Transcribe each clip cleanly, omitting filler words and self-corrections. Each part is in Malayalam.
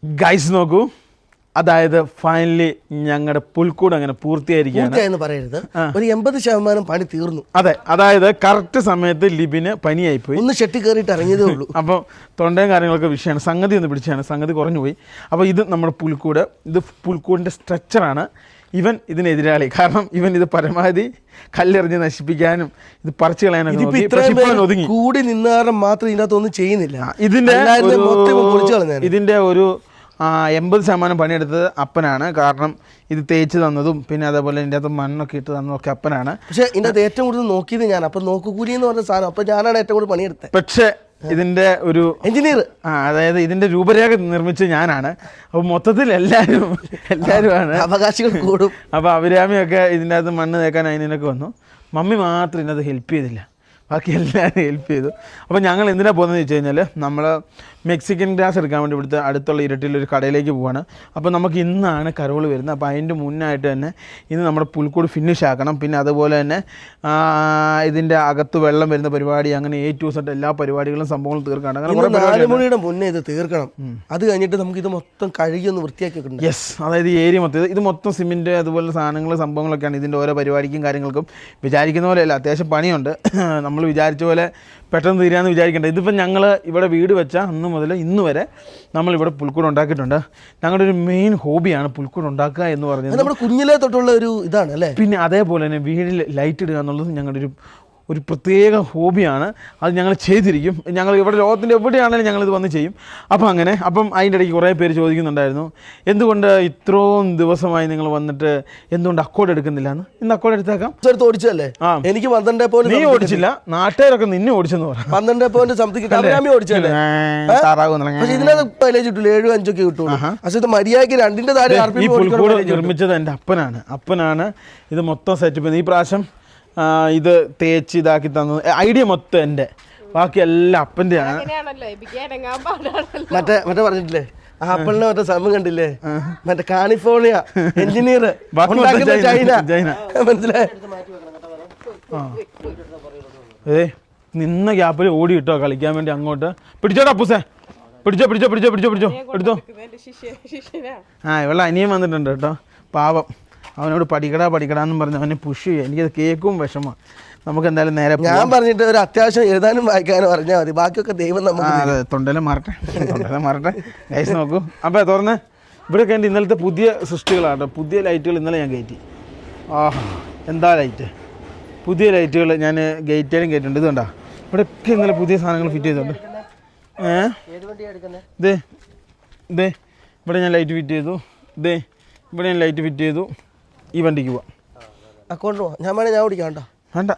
ഗൈസ് നോക്കൂ, അതായത് ഫൈനലി ഞങ്ങളുടെ പുൽക്കൂട് അങ്ങനെ പൂർത്തിയായിരിക്കുകയാണ് പറയരുത്. ഒരു 80% പണി തീർന്നു. അതെ, അതായത് കറക്റ്റ് സമയത്ത് ലിബിന് പനിയായിപ്പോയി. ഒന്ന് ഷെട്ടി കയറിയിട്ട് ഇറങ്ങിയതേ ഉള്ളൂ. അപ്പോൾ തൊണ്ടയും കാര്യങ്ങളൊക്കെ വിഷയമാണ്. സംഗതി ഒന്ന് പിടിച്ചാണ്, സംഗതി കുറഞ്ഞു പോയി. അപ്പോൾ ഇത് നമ്മുടെ പുൽക്കൂട്, ഇത് പുൽക്കൂടിൻ്റെ സ്ട്രക്ചറാണ്. ഇവൻ ഇതിനെതിരാളി, കാരണം ഇവൻ ഇത് പരമാവധി കല്ലെറിഞ്ഞ് നശിപ്പിക്കാനും ഇത് പറിച്ചു കളയാനൊക്കെ ഒതുങ്ങി. കൂടി നിന്ന കാരണം മാത്രം ഇതിനകത്തൊന്നും ചെയ്യുന്നില്ല. ഇതിൻ്റെ ഒരു 80% പണിയെടുത്തത് അപ്പനാണ്. കാരണം ഇത് തേച്ച് തന്നതും പിന്നെ അതേപോലെ ഇതിൻ്റെ അകത്ത് മണ്ണൊക്കെ ഇട്ട് തന്നതും ഒക്കെ അപ്പനാണ്. പക്ഷേ ഇതിൻ്റെ അകത്ത് ഏറ്റവും കൂടുതൽ നോക്കിയത് ഞാൻ. അപ്പം നോക്കുകൂലി എന്ന് പറഞ്ഞ സാധനം അപ്പം ഞാനാണ് ഏറ്റവും കൂടുതൽ പണിയെടുത്തത്. പക്ഷേ ഇതിൻ്റെ ഒരു എഞ്ചിനീയർ, അതായത് ഇതിൻ്റെ രൂപരേഖ നിർമ്മിച്ച് ഞാനാണ്. അപ്പോൾ മൊത്തത്തിൽ എല്ലാവരുമാണ് അവകാശികൾ കൂടും. അപ്പോൾ അഭിരാമിയൊക്കെ ഇതിൻ്റെ അകത്ത് മണ്ണ് തേക്കാൻ അതിനൊക്കെ വന്നു. മമ്മി മാത്രം ഇതിനകത്ത് ഹെൽപ്പ് ചെയ്തില്ല, ബാക്കി എല്ലാവരും ഹെൽപ്പ് ചെയ്തു. അപ്പോൾ ഞങ്ങൾ എന്തിനാണ് പോകുന്നതെന്ന് വെച്ച് കഴിഞ്ഞാൽ നമ്മൾ മെക്സിക്കൻ ഗ്രാസ് എടുക്കാൻ വേണ്ടി ഇവിടുത്തെ അടുത്തുള്ള ഇരട്ടിയിലൊരു കടയിലേക്ക് പോവാണ്. അപ്പോൾ നമുക്ക് ഇന്നാണ് കരോള് വരുന്നത്. അപ്പോൾ അതിൻ്റെ മുന്നായിട്ട് തന്നെ ഇന്ന് നമ്മുടെ പുൽക്കൂട് ഫിനിഷ് ആക്കണം. പിന്നെ അതുപോലെ തന്നെ ഇതിൻ്റെ അകത്ത് വെള്ളം വരുന്ന പരിപാടി, അങ്ങനെ A to Z എല്ലാ പരിപാടികളും സംഭവങ്ങളും തീർക്കണം. അങ്ങനെ 4 മണിയുടെ മുന്നേ ഇത് തീർക്കണം. അത് കഴിഞ്ഞിട്ട് നമുക്ക് ഇത് മൊത്തം കഴുകി ഒന്ന് വൃത്തിയാക്കിയിട്ടുണ്ട്. യെസ്, അതായത് ഈ ഏരിയ മൊത്തം ഇത് മൊത്തം സിമെൻറ്റ് അതുപോലെ സാധനങ്ങൾ സംഭവങ്ങളൊക്കെയാണ് ഇതിൻ്റെ ഓരോ പരിപാടിക്കും കാര്യങ്ങൾക്കും. വിചാരിക്കുന്ന പോലെയല്ല, അത്യാവശ്യം പണിയുണ്ട്. നമ്മൾ വിചാരിച്ച പോലെ പെട്ടെന്ന് തീരാമെന്ന് വിചാരിക്കേണ്ട. ഇതിപ്പോൾ ഞങ്ങൾ ഇവിടെ വീട് വെച്ച അന്ന് മുതൽ ഇന്ന് വരെ നമ്മളിവിടെ പുൽക്കൂട് ഉണ്ടാക്കിയിട്ടുണ്ട്. ഞങ്ങളുടെ ഒരു മെയിൻ ഹോബിയാണ് പുൽക്കൂട് ഉണ്ടാക്കുക എന്ന് പറഞ്ഞത്. നമ്മുടെ കുഞ്ഞിലേ തൊട്ടുള്ള ഒരു ഇതാണ് അല്ലേ. പിന്നെ അതേപോലെ തന്നെ വീട്ടിൽ ലൈറ്റ് ഇടുക എന്നുള്ളത് ഞങ്ങളുടെ ഒരു പ്രത്യേക ഹോബിയാണ്. അത് ഞങ്ങൾ ചെയ്തിരിക്കും. ഞങ്ങൾ ഇവിടെ ലോകത്തിൻ്റെ എവിടെയാണെങ്കിലും ഞങ്ങളിത് വന്ന് ചെയ്യും. അപ്പം അതിൻ്റെ ഇടയ്ക്ക് കുറേ പേര് ചോദിക്കുന്നുണ്ടായിരുന്നു, എന്തുകൊണ്ട് ഇത്രയും ദിവസമായി നിങ്ങൾ വന്നിട്ട് എന്തുകൊണ്ട് അക്കോഡ് എടുക്കുന്നില്ല എന്ന്. ഇന്ന് അക്കോഡ് എടുത്തേക്കാം. ഓടിച്ചല്ലേ? എനിക്ക് 12 നീ ഓടിച്ചില്ല, നാട്ടുകാരൊക്കെ നിന്നെ ഓടിച്ചെന്ന് പറഞ്ഞു. 12 സംതിങ് ഓടിച്ചല്ലേ? ഇതിനകത്ത് മൈലേജ് കിട്ടില്ല, 7-5 ഒക്കെ കിട്ടുള്ളൂ. പക്ഷേ ഇത് മര്യാദയ്ക്ക് 2ന്റെ താഴെ ഈ പുൽക്കൂട് നിർമ്മിച്ചത് എൻ്റെ അപ്പനാണ്. ഇത് മൊത്തം സെറ്റപ്പ്. ഈ പ്രാവശ്യം ഇത് തേച്ച് ഇതാക്കി തന്നത് ഐഡിയ മൊത്തം എൻ്റെ, ബാക്കി എല്ലാം അപ്പൻ്റെ ആണ്. മറ്റേ പറഞ്ഞിട്ടില്ലേ ആപ്പിളിനെ മറ്റേ സമയം കണ്ടില്ലേ, മറ്റേ കാലിഫോർണിയ എഞ്ചിനീയർ ചൈന, മനസ്സിലായി? നിന്ന ഗ്യാപ്പിൽ ഓടി കിട്ടോ കളിക്കാൻ വേണ്ടി അങ്ങോട്ട്. പിടിച്ചോടാ അപ്പൂസേ, പിടിച്ചോ എടുത്തോ. ഇവളെ അനിയൻ വന്നിട്ടുണ്ട് കേട്ടോ, പാവം. അവനോട് പഠിക്കടാന്നും പറഞ്ഞ് അവനെ പുഷ് ചെയ്യുക. എനിക്കത് കേൾക്കും വിഷമമാണ്. നമുക്ക് എന്തായാലും നേരെ ഞാൻ പറഞ്ഞിട്ട് ഒരു അത്യാവശ്യം എഴുതാനും വായിക്കാനും പറഞ്ഞാൽ മതി, ബാക്കിയൊക്കെ ദൈവം നമുക്ക്. തൊണ്ടയിലെ മാറട്ടെ ഗൈസ് നോക്കൂ. അപ്പോൾ തുറന്ന് ഇവിടെ കണ്ടി ഇന്നലത്തെ പുതിയ സൃഷ്ടികളാണ്, പുതിയ ലൈറ്റുകൾ ഇന്നലെ ഞാൻ കയറ്റി. എന്താ ലൈറ്റ്, പുതിയ ലൈറ്റുകൾ ഞാൻ ഗേറ്റിലും കയറ്റിട്ടുണ്ട്. ഇത് കണ്ടോ, ഇവിടെയൊക്കെ ഇന്നലെ പുതിയ സാധനങ്ങൾ ഫിറ്റ് ചെയ്തിട്ടുണ്ട്. ഇതേ ഇവിടെ ഞാൻ ലൈറ്റ് ഫിറ്റ് ചെയ്തു. ഇവിടെ ഞാൻ ലൈറ്റ് ഫിറ്റ് ചെയ്തു. ഈ വണ്ടിക്ക് പോവാം. അക്കൗണ്ട് ഞാൻ ഓടിക്കാം. വേണ്ട,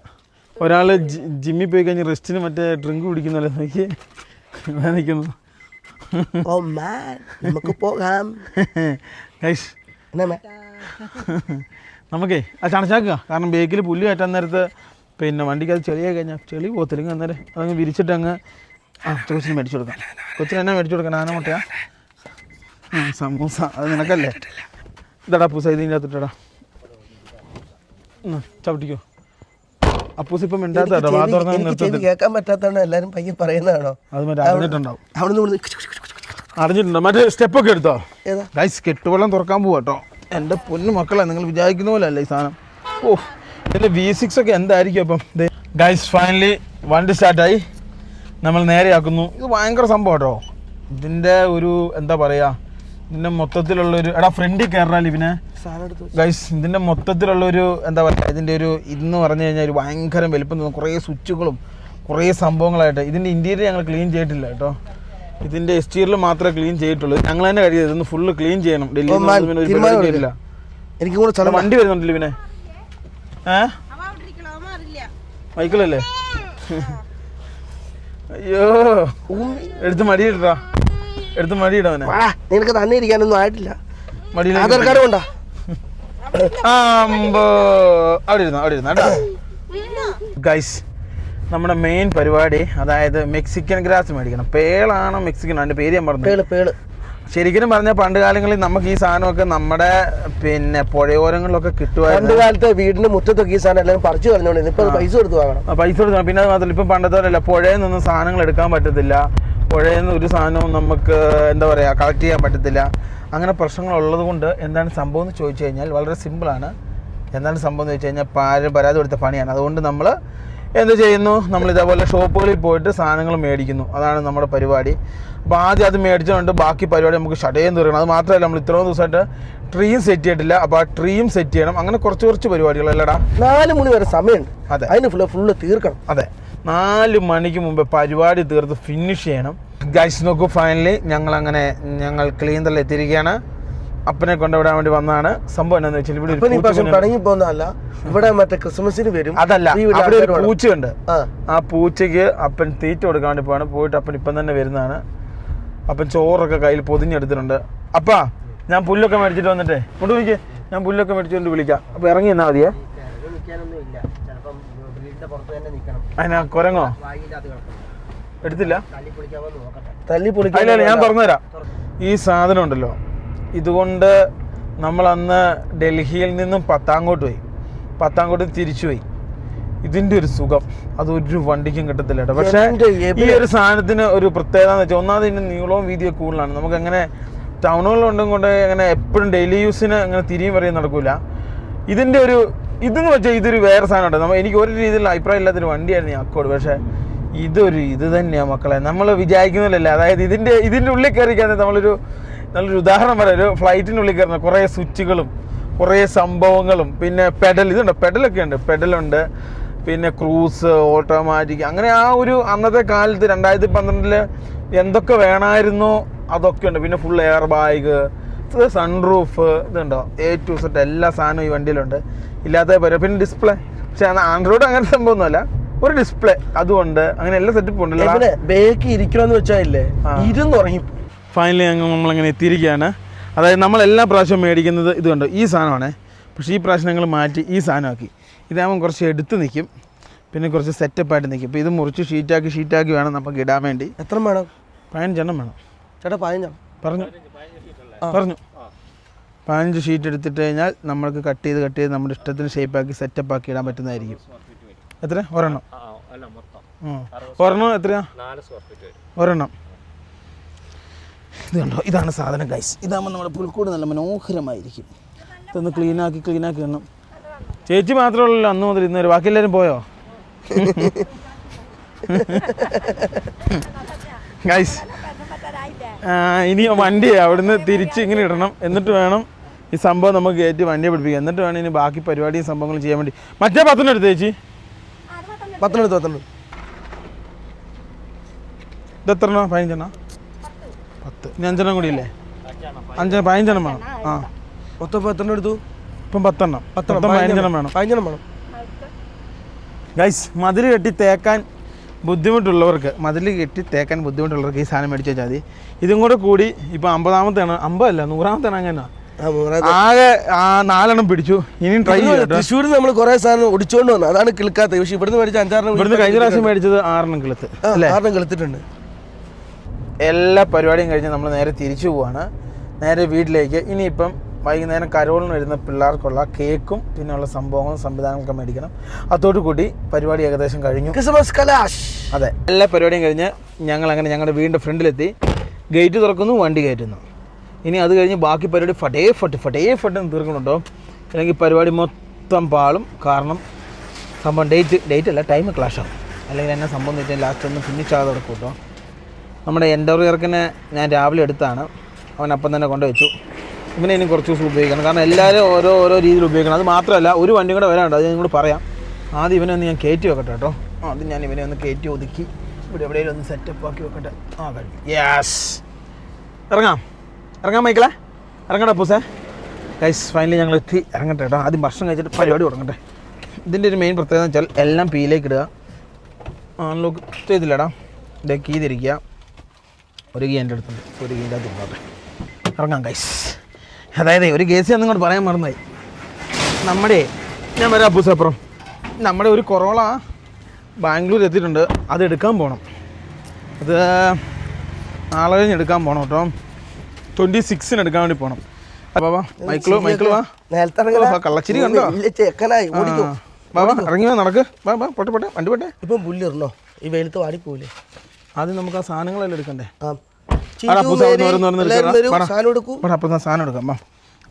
ഒരാൾ ജിമ്മിൽ പോയി കഴിഞ്ഞ് റെസ്റ്റിന് മറ്റേ ഡ്രിങ്ക് കുടിക്കുന്നല്ലേ നോക്കി നിൽക്കുന്നു. നമുക്കേ അത് ചണച്ചാക്കുക. കാരണം ബേക്കിൽ പുല്ല് കയറ്റാൻ നേരത്ത് പിന്നെ വണ്ടിക്ക് അത് ചെളിയായി കഴിഞ്ഞാൽ ചെളി പോത്തില്ലെങ്കിൽ അന്നേരം അതങ്ങ് വിരിച്ചിട്ട് അങ്ങ് കൊച്ചിന് മേടിച്ചു കൊടുക്കാം. കൊച്ചിന് എന്നാ മേടിച്ചു കൊടുക്കണം? ആന മുട്ടയാ, സമൂസ, അത് നിനക്കല്ലേ. ഇതാടാ അപ്പൂസ, ഇതിൻ്റെ അകത്തിട്ടാ ചവിട്ടിക്കോ. അപ്പൂസ് ഇപ്പം കേൾക്കാൻ പറ്റാത്തതാണ് എല്ലാരും പയ്യെ പറയുന്നതാണോ? അത് മറ്റേ അറിഞ്ഞിട്ടുണ്ടോ? മറ്റേ സ്റ്റെപ്പൊക്കെ എടുത്തോ? ഗൈസ് കെട്ടുവെള്ളം തുറക്കാൻ പോവാ കേട്ടോ. എൻ്റെ പൊന്നു മക്കളെ, നിങ്ങൾ വിചാരിക്കുന്ന പോലെ അല്ല ഈ സാധനം. ഇതിൻ്റെ V6 ഒക്കെ എന്തായിരിക്കും അപ്പം. ഗൈസ് ഫൈനലി വണ്ടി സ്റ്റാർട്ടായി, നമ്മൾ നേരെയാക്കുന്നു. ഇത് ഭയങ്കര സംഭവം കേട്ടോ. ഇതിൻ്റെ ഒരു എന്താ പറയുക, ഇതിൻ്റെ മൊത്തത്തിലുള്ളൊരു ഫ്രണ്ടിൽ കയറാൻ ഇവനെ ഗൈസ്. ഇതിൻ്റെ മൊത്തത്തിലുള്ളൊരു എന്താ പറയുക, ഇതിൻ്റെ ഒരു ഇതെന്ന് പറഞ്ഞു കഴിഞ്ഞാൽ ഒരു ഭയങ്കര വലിപ്പം തോന്നും. കുറേ സ്വിച്ചുകളും കുറേ സംഭവങ്ങളായിട്ട്. ഇതിൻ്റെ ഇൻറ്റീരിയർ ഞങ്ങൾ ക്ലീൻ ചെയ്തിട്ടില്ല കേട്ടോ. ഇതിൻ്റെ എക്സ്റ്റീരിയർ മാത്രമേ ക്ലീൻ ചെയ്തിട്ടുള്ളൂ. ഞങ്ങൾ തന്നെ കഴിയത് ഇതൊന്ന് ഫുള്ള് ക്ലീൻ ചെയ്യണം. ഡൽഹിയിൽ എനിക്ക് കൂടെ സ്ഥലം വണ്ടി വരുന്നുണ്ടല്ലോ ഇവനെ. മൈക്കിളല്ലേ? അയ്യോ, എടുത്ത് മടിയിട്ടാ, എടുത്ത് മടിയിടവനെ. നിനക്ക് തന്നെ ഇരിക്കാനൊന്നും ആയിട്ടില്ല. മടിയിൽ ആധാർ കാർഡ് കൊണ്ടാ. അവിടെ ഇരുന്ന ഗൈസ്, നമ്മുടെ മെയിൻ പരിപാടി അതായത് മെക്സിക്കൻ ഗ്രാസ് മേടിക്കണം. പേളാണോ മെക്സിക്കൻ, അതിൻ്റെ പേര് ഞാൻ പറഞ്ഞു. ശരിക്കും പറഞ്ഞാൽ പണ്ട് കാലങ്ങളിൽ നമുക്ക് ഈ സാധനമൊക്കെ നമ്മുടെ പിന്നെ പുഴയോരങ്ങളിലൊക്കെ കിട്ടുമായിരുന്നു. പണ്ട് കാലത്തെ വീടിന്റെ മുറ്റത്തൊക്കെ ഈ സാധനം എല്ലാവരും പറിച്ചു കളഞ്ഞോണ്ട് ഇപ്പൊ പൈസ കൊടുത്ത് വാങ്ങണം. പൈസ കൊടുക്കണം. പിന്നെ അത് മാത്രമല്ല, ഇപ്പം പണ്ടത്തെ പോലെയല്ല, പുഴയിൽ നിന്നും സാധനങ്ങൾ എടുക്കാൻ പറ്റത്തില്ല. പുഴയിൽ നിന്ന് ഒരു സാധനവും നമുക്ക് എന്താ പറയുക കളക്ട് ചെയ്യാൻ പറ്റത്തില്ല. അങ്ങനെ പ്രശ്നങ്ങളുള്ളത് കൊണ്ട് എന്താണ് സംഭവം എന്ന് ചോദിച്ചു കഴിഞ്ഞാൽ വളരെ സിമ്പിളാണ്. എന്താണ് സംഭവം എന്ന് വെച്ച് കഴിഞ്ഞാൽ പരാതി കൊടുത്ത പണിയാണ്. അതുകൊണ്ട് നമ്മൾ എന്ത് ചെയ്യുന്നു, നമ്മൾ ഇതേപോലെ ഷോപ്പുകളിൽ പോയിട്ട് സാധനങ്ങൾ മേടിക്കുന്നു. അതാണ് നമ്മുടെ പരിപാടി. അപ്പോൾ ആദ്യം അത് മേടിച്ചുകൊണ്ട് ബാക്കി പരിപാടി നമുക്ക് ഷടയും തീർക്കണം. അത് മാത്രമല്ല, നമ്മൾ ഇത്രയും ദിവസമായിട്ട് ട്രീയും സെറ്റ് ചെയ്തിട്ടില്ല. അപ്പോൾ ആ ട്രീയും സെറ്റ് ചെയ്യണം. അങ്ങനെ കുറച്ച് പരിപാടികളല്ലടാ. 4 മണി വരെ സമയമുണ്ട്. അതെ, അതിന് ഫുള്ള് തീർക്കണം. അതെ, 4 മണിക്ക് മുമ്പ് പരിപാടി തീർത്ത് ഫിനിഷ് ചെയ്യണം. ഗൈസ് നോക്കൂ, ഫൈനലി ഞങ്ങൾ ക്ലീനറിൽ എത്തിയിരിക്കുകയാണ്. അപ്പനെ കൊണ്ടുവിടാൻ വേണ്ടി വന്നതാണ്. സംഭവം എന്താണെന്ന് വെച്ചാൽ ഇവിടെ തുടങ്ങി പോകുന്നതല്ല, ഇവിടെ മറ്റേ ക്രിസ്മസിന് വരും. അതല്ല, അവിടെ ഒരു പൂച്ചയുണ്ട്. ആ പൂച്ചയ്ക്ക് അപ്പൻ തീറ്റ കൊടുക്കാൻ വേണ്ടി പോവാണ്. പോയിട്ട് അപ്പൻ ഇപ്പം തന്നെ വരുന്നതാണ്. അപ്പൻ ചോറൊക്കെ കയ്യിൽ പൊതിഞ്ഞെടുത്തിട്ടുണ്ട്. അപ്പാ, ഞാൻ പുല്ലൊക്കെ മേടിച്ചിട്ട് വന്നിട്ടേ കൊണ്ട് നോക്കിയേ, ഞാൻ പുല്ലൊക്കെ മേടിച്ചുകൊണ്ട് വിളിക്കാം. അപ്പോൾ ഇറങ്ങി എന്നാൽ മതിയേ. അതിനാ കുരങ്ങോ എടുത്തില്ല, ഞാൻ പറഞ്ഞുതരാം. ഈ സാധനം ഉണ്ടല്ലോ, ഇതുകൊണ്ട് നമ്മൾ അന്ന് ഡൽഹിയിൽ നിന്നും പത്താങ്കോട്ട് പോയി, പത്താങ്കോട്ട് തിരിച്ചു പോയി. ഇതിൻ്റെ ഒരു സുഖം അതൊരു വണ്ടിക്കും കിട്ടത്തില്ല കേട്ടോ. പക്ഷേ ഈ ഒരു സാധനത്തിന് ഒരു പ്രത്യേകത എന്ന് വെച്ചാൽ, ഒന്നാമത് ഇതിൻ്റെ നീളവും വീതിയും കൂടുതലാണ്. നമുക്ക് അങ്ങനെ ടൗണുകളിലുണ്ടും കൊണ്ട് അങ്ങനെ എപ്പോഴും ഡെയിലി യൂസിന് അങ്ങനെ തിരിയും പറയും നടക്കില്ല. ഇതിൻ്റെ ഒരു ഇതെന്ന് വെച്ചാൽ ഇതൊരു വേറെ സാധനമുണ്ട്. എനിക്ക് ഒരു രീതിയിൽ അഭിപ്രായം ഇല്ലാത്തൊരു വണ്ടിയായിരുന്നു ഈ അക്കോഡ്. പക്ഷേ ഇത് തന്നെയാണ് മക്കളെ, നമ്മൾ വിചാരിക്കുന്നില്ല. അതായത് ഇതിൻ്റെ ഉള്ളിൽ കയറിക്കാൻ നല്ലൊരു ഉദാഹരണം പറയാം. ഒരു ഫ്ലൈറ്റിനുള്ളിൽ കയറുന്ന കുറേ സ്വിച്ചുകളും കുറേ സംഭവങ്ങളും, പിന്നെ ഇതുണ്ട്, പെഡലൊക്കെ ഉണ്ട്. പെഡലുണ്ട്, പിന്നെ ക്രൂസ്, ഓട്ടോമാറ്റിക്, അങ്ങനെ ആ ഒരു അന്നത്തെ കാലത്ത് 2012 എന്തൊക്കെ വേണമായിരുന്നോ അതൊക്കെ ഉണ്ട്. പിന്നെ ഫുൾ എയർ ബാഗ്, സൺറൂഫ്, ഇതുണ്ടോ, A to Z എല്ലാ സാധനവും ഈ വണ്ടിയിലുണ്ട്. ഇല്ലാത്ത പിന്നെ ഡിസ്പ്ലേ. പക്ഷെ ആൻഡ്രോയിഡ് അങ്ങനെ സംഭവമൊന്നുമല്ല, ഒരു ഡിസ്പ്ലേ അതുകൊണ്ട് അങ്ങനെ എല്ലാ സെറ്റപ്പും ഉണ്ടല്ലോ. ബേക്ക് ഇരിക്കണമെന്ന് വെച്ചാൽ ഇരുന്നുറങ്ങി. ഫൈനലി നമ്മളങ്ങനെ എത്തിയിരിക്കുകയാണ്. അതായത് നമ്മൾ എല്ലാ പ്രാവശ്യവും മേടിക്കുന്നത് ഇതുണ്ട്, ഈ സാധനമാണ്. പക്ഷേ ഈ പ്രാവശ്യം ഞങ്ങൾ മാറ്റി ഈ സാധനമാക്കി. ഇതാകുമ്പോൾ കുറച്ച് എടുത്ത് നിൽക്കും, പിന്നെ കുറച്ച് സെറ്റപ്പായിട്ട് നിൽക്കും. ഇപ്പോൾ ഇത് മുറിച്ച് ഷീറ്റാക്കി വേണം നമുക്ക് ഇടാൻ വേണ്ടി. എത്ര വേണം? 15 എണ്ണം വേണം ചേട്ടാ. 15 പറഞ്ഞു 15 ഷീറ്റ് എടുത്തിട്ട് കഴിഞ്ഞാൽ നമ്മൾക്ക് കട്ട് ചെയ്ത് നമ്മുടെ ഇഷ്ടത്തിന് ഷേപ്പാക്കി സെറ്റപ്പാക്കി ഇടാൻ പറ്റുന്നതായിരിക്കും. എത്ര? ഒരെണ്ണം എത്രയാ? ഒരെണ്ണം. ഇത് കണ്ടോ, ഇതാണ് സാധനം ഗൈസ്. ഇതാകുമ്പോൾ നമ്മുടെ പുൽക്കൂട് നല്ല മനോഹരമായിരിക്കും. ഇതൊന്ന് ക്ലീനാക്കി ഇടണം. ചേച്ചി മാത്രമല്ലല്ലോ അന്ന് മുതൽ ഇന്ന് വരെ, ബാക്കി എല്ലാവരും പോയോ ഗൈസ്? ഇനി വണ്ടി അവിടുന്ന് തിരിച്ച് ഇങ്ങനെ ഇടണം. എന്നിട്ട് വേണം ഈ സംഭവം നമുക്ക് കയറ്റി വണ്ടിയെ പിടിപ്പിക്കുക. എന്നിട്ട് വേണം ഇനി ബാക്കി പരിപാടിയും സംഭവങ്ങളും ചെയ്യാൻ വേണ്ടി. മറ്റേ 10 എടുത്ത് ചേച്ചി, 10 ഇതെത്ര 15 10. ഇനി 5 കൂടി ഇല്ലേ? 15 വേണം. ആ, മൊത്തം 10 എടുത്തു. ഇപ്പം 10 വേണം. 15 വേണം ഗൈസ്. മതിൽ കെട്ടി തേക്കാൻ ബുദ്ധിമുട്ടുള്ളവർക്ക് ഈ സാധനം മേടിച്ച് വെച്ചാൽ മതി. ഇതും കൂടെ കൂടി ഇപ്പം 50-ാമത്തെയാണ്, 50 അല്ല 100-ാമത്തെയാണ്. അങ്ങനെ ആകെ 4 എണ്ണം പിടിച്ചു. ഇനിയും ട്രൈ ചെയ്യും. തൃശ്ശൂരിൽ നമ്മൾ കുറേ സാധനം ഒടിച്ചോണ്ട് വന്നു, അതാണ് കിളുക്കാത്തത്. പക്ഷേ ഇവിടുന്ന് മേടിച്ച 5-6 ഇവിടുന്ന് കഴിഞ്ഞ പ്രാവശ്യം മേടിച്ചത് 6 എണ്ണം കിളുത്ത്. 6 എണ്ണം കിളുത്തിട്ടുണ്ട്. എല്ലാ പരിപാടിയും കഴിഞ്ഞ് നമ്മൾ നേരെ തിരിച്ചു പോവാണ്, നേരെ വീട്ടിലേക്ക്. ഇനിയിപ്പം വൈകുന്നേരം കരോളിന് വരുന്ന പിള്ളേർക്കുള്ള കേക്കും പിന്നെയുള്ള സംഭവങ്ങളും സംവിധാനങ്ങളൊക്കെ മേടിക്കണം. അതോടു കൂടി പരിപാടി ഏകദേശം കഴിഞ്ഞു. ക്രിസ്മസ് കലാശ്. അതെ, എല്ലാ പരിപാടിയും കഴിഞ്ഞ് ഞങ്ങളങ്ങനെ ഞങ്ങളുടെ വീടിൻ്റെ ഫ്രണ്ടിലെത്തി. ഗേറ്റ് തുറക്കുന്നു, വണ്ടി കയറ്റുന്നു. ഇനി അത് കഴിഞ്ഞ് ബാക്കി പരിപാടി ഫട്ടേ തീർക്കുന്നുണ്ടോ, അല്ലെങ്കിൽ പരിപാടി മൊത്തം പാളും. കാരണം സംഭവം ഡേറ്റ് അല്ല, ടൈം ക്ലാഷാവും. അല്ലെങ്കിൽ എന്നെ സംഭവം എന്ന് വെച്ചാൽ ലാസ്റ്റ് ഒന്ന് ഫിനിഷ് ആകാതെ കൊടുക്കും കേട്ടോ. നമ്മുടെ എൻ്റർവെയർക്കിനെ ഞാൻ രാവിലെ എടുത്താണ്, അവൻ അപ്പം തന്നെ കൊണ്ടുവച്ചു. ഇവനെ ഇനി കുറച്ച് ദിവസം ഉപയോഗിക്കണം, കാരണം എല്ലാവരും ഓരോ രീതിയിൽ ഉപയോഗിക്കണം. അത് മാത്രമല്ല, ഒരു വണ്ടി കൂടെ വരാനുണ്ട്, അത് നിങ്ങളോട് പറയാം. ആദ്യം ഇവനെ ഒന്ന് ഞാൻ കയറ്റി വെക്കട്ടെ കേട്ടോ. ആദ്യം ഞാൻ ഇവനെ ഒന്ന് കയറ്റി ഒതുക്കി ഇവിടെ എവിടെയെങ്കിലും ഒന്ന് സെറ്റപ്പ് ആക്കി വെക്കട്ടെ. കഴിഞ്ഞു. യെസ്, ഇറങ്ങാം മൈക്കിളെ, ഇറങ്ങട്ടെ പൂസേ. ഗൈസ് ഫൈനലി ഞങ്ങൾ എത്തി. ഇറങ്ങട്ടെ കേട്ടോ. ആദ്യം ഭക്ഷണം കഴിച്ചിട്ട് പരിപാടി തുടങ്ങട്ടെ. ഇതിൻ്റെ ഒരു മെയിൻ പ്രത്യേകത എന്ന് വെച്ചാൽ എല്ലാം പീയിലേക്ക് ഇടുക. അൺലോക്ക് ചെയ്തില്ലടാ, ഇതേ കീ തിരിക്കുക. ഒരു കീ എൻ്റെ അടുത്തുണ്ട്, ഒരു കീൻ്റെ അത് ഇങ്ങോട്ടെ. ഇറങ്ങാം ഗൈസ്. അതായത് ഒരു കേസ് എന്നിങ്ങോട്ട് പറയാൻ മറന്നായി. ഞാൻ വരാം അപ്പൂസപ്പുറം. നമ്മുടെ ഒരു കൊറോള ബാംഗ്ലൂർ എത്തിയിട്ടുണ്ട്, അത് എടുക്കാൻ പോകണം. അത് നാളെ കഴിഞ്ഞ് എടുക്കാൻ പോകണം കേട്ടോ. 26-ന് എടുക്കാൻ വേണ്ടി പോകണം. ബാബാ മൈക്കിള് വാ. കള്ളച്ചിരി കണ്ടോ? ബാബാ ഇറങ്ങി വാ, നടക്ക്. പോട്ടെ വണ്ടി പോട്ടെ. ഇപ്പം പുല്ലിറണോ? ഈ വെയിലത്ത് വാടിപ്പോവില്ലേ? ആദ്യം നമുക്ക് ആ സാധനങ്ങളെല്ലാം എടുക്കണ്ടേ? അപ്പം സാധനം എടുക്കാം.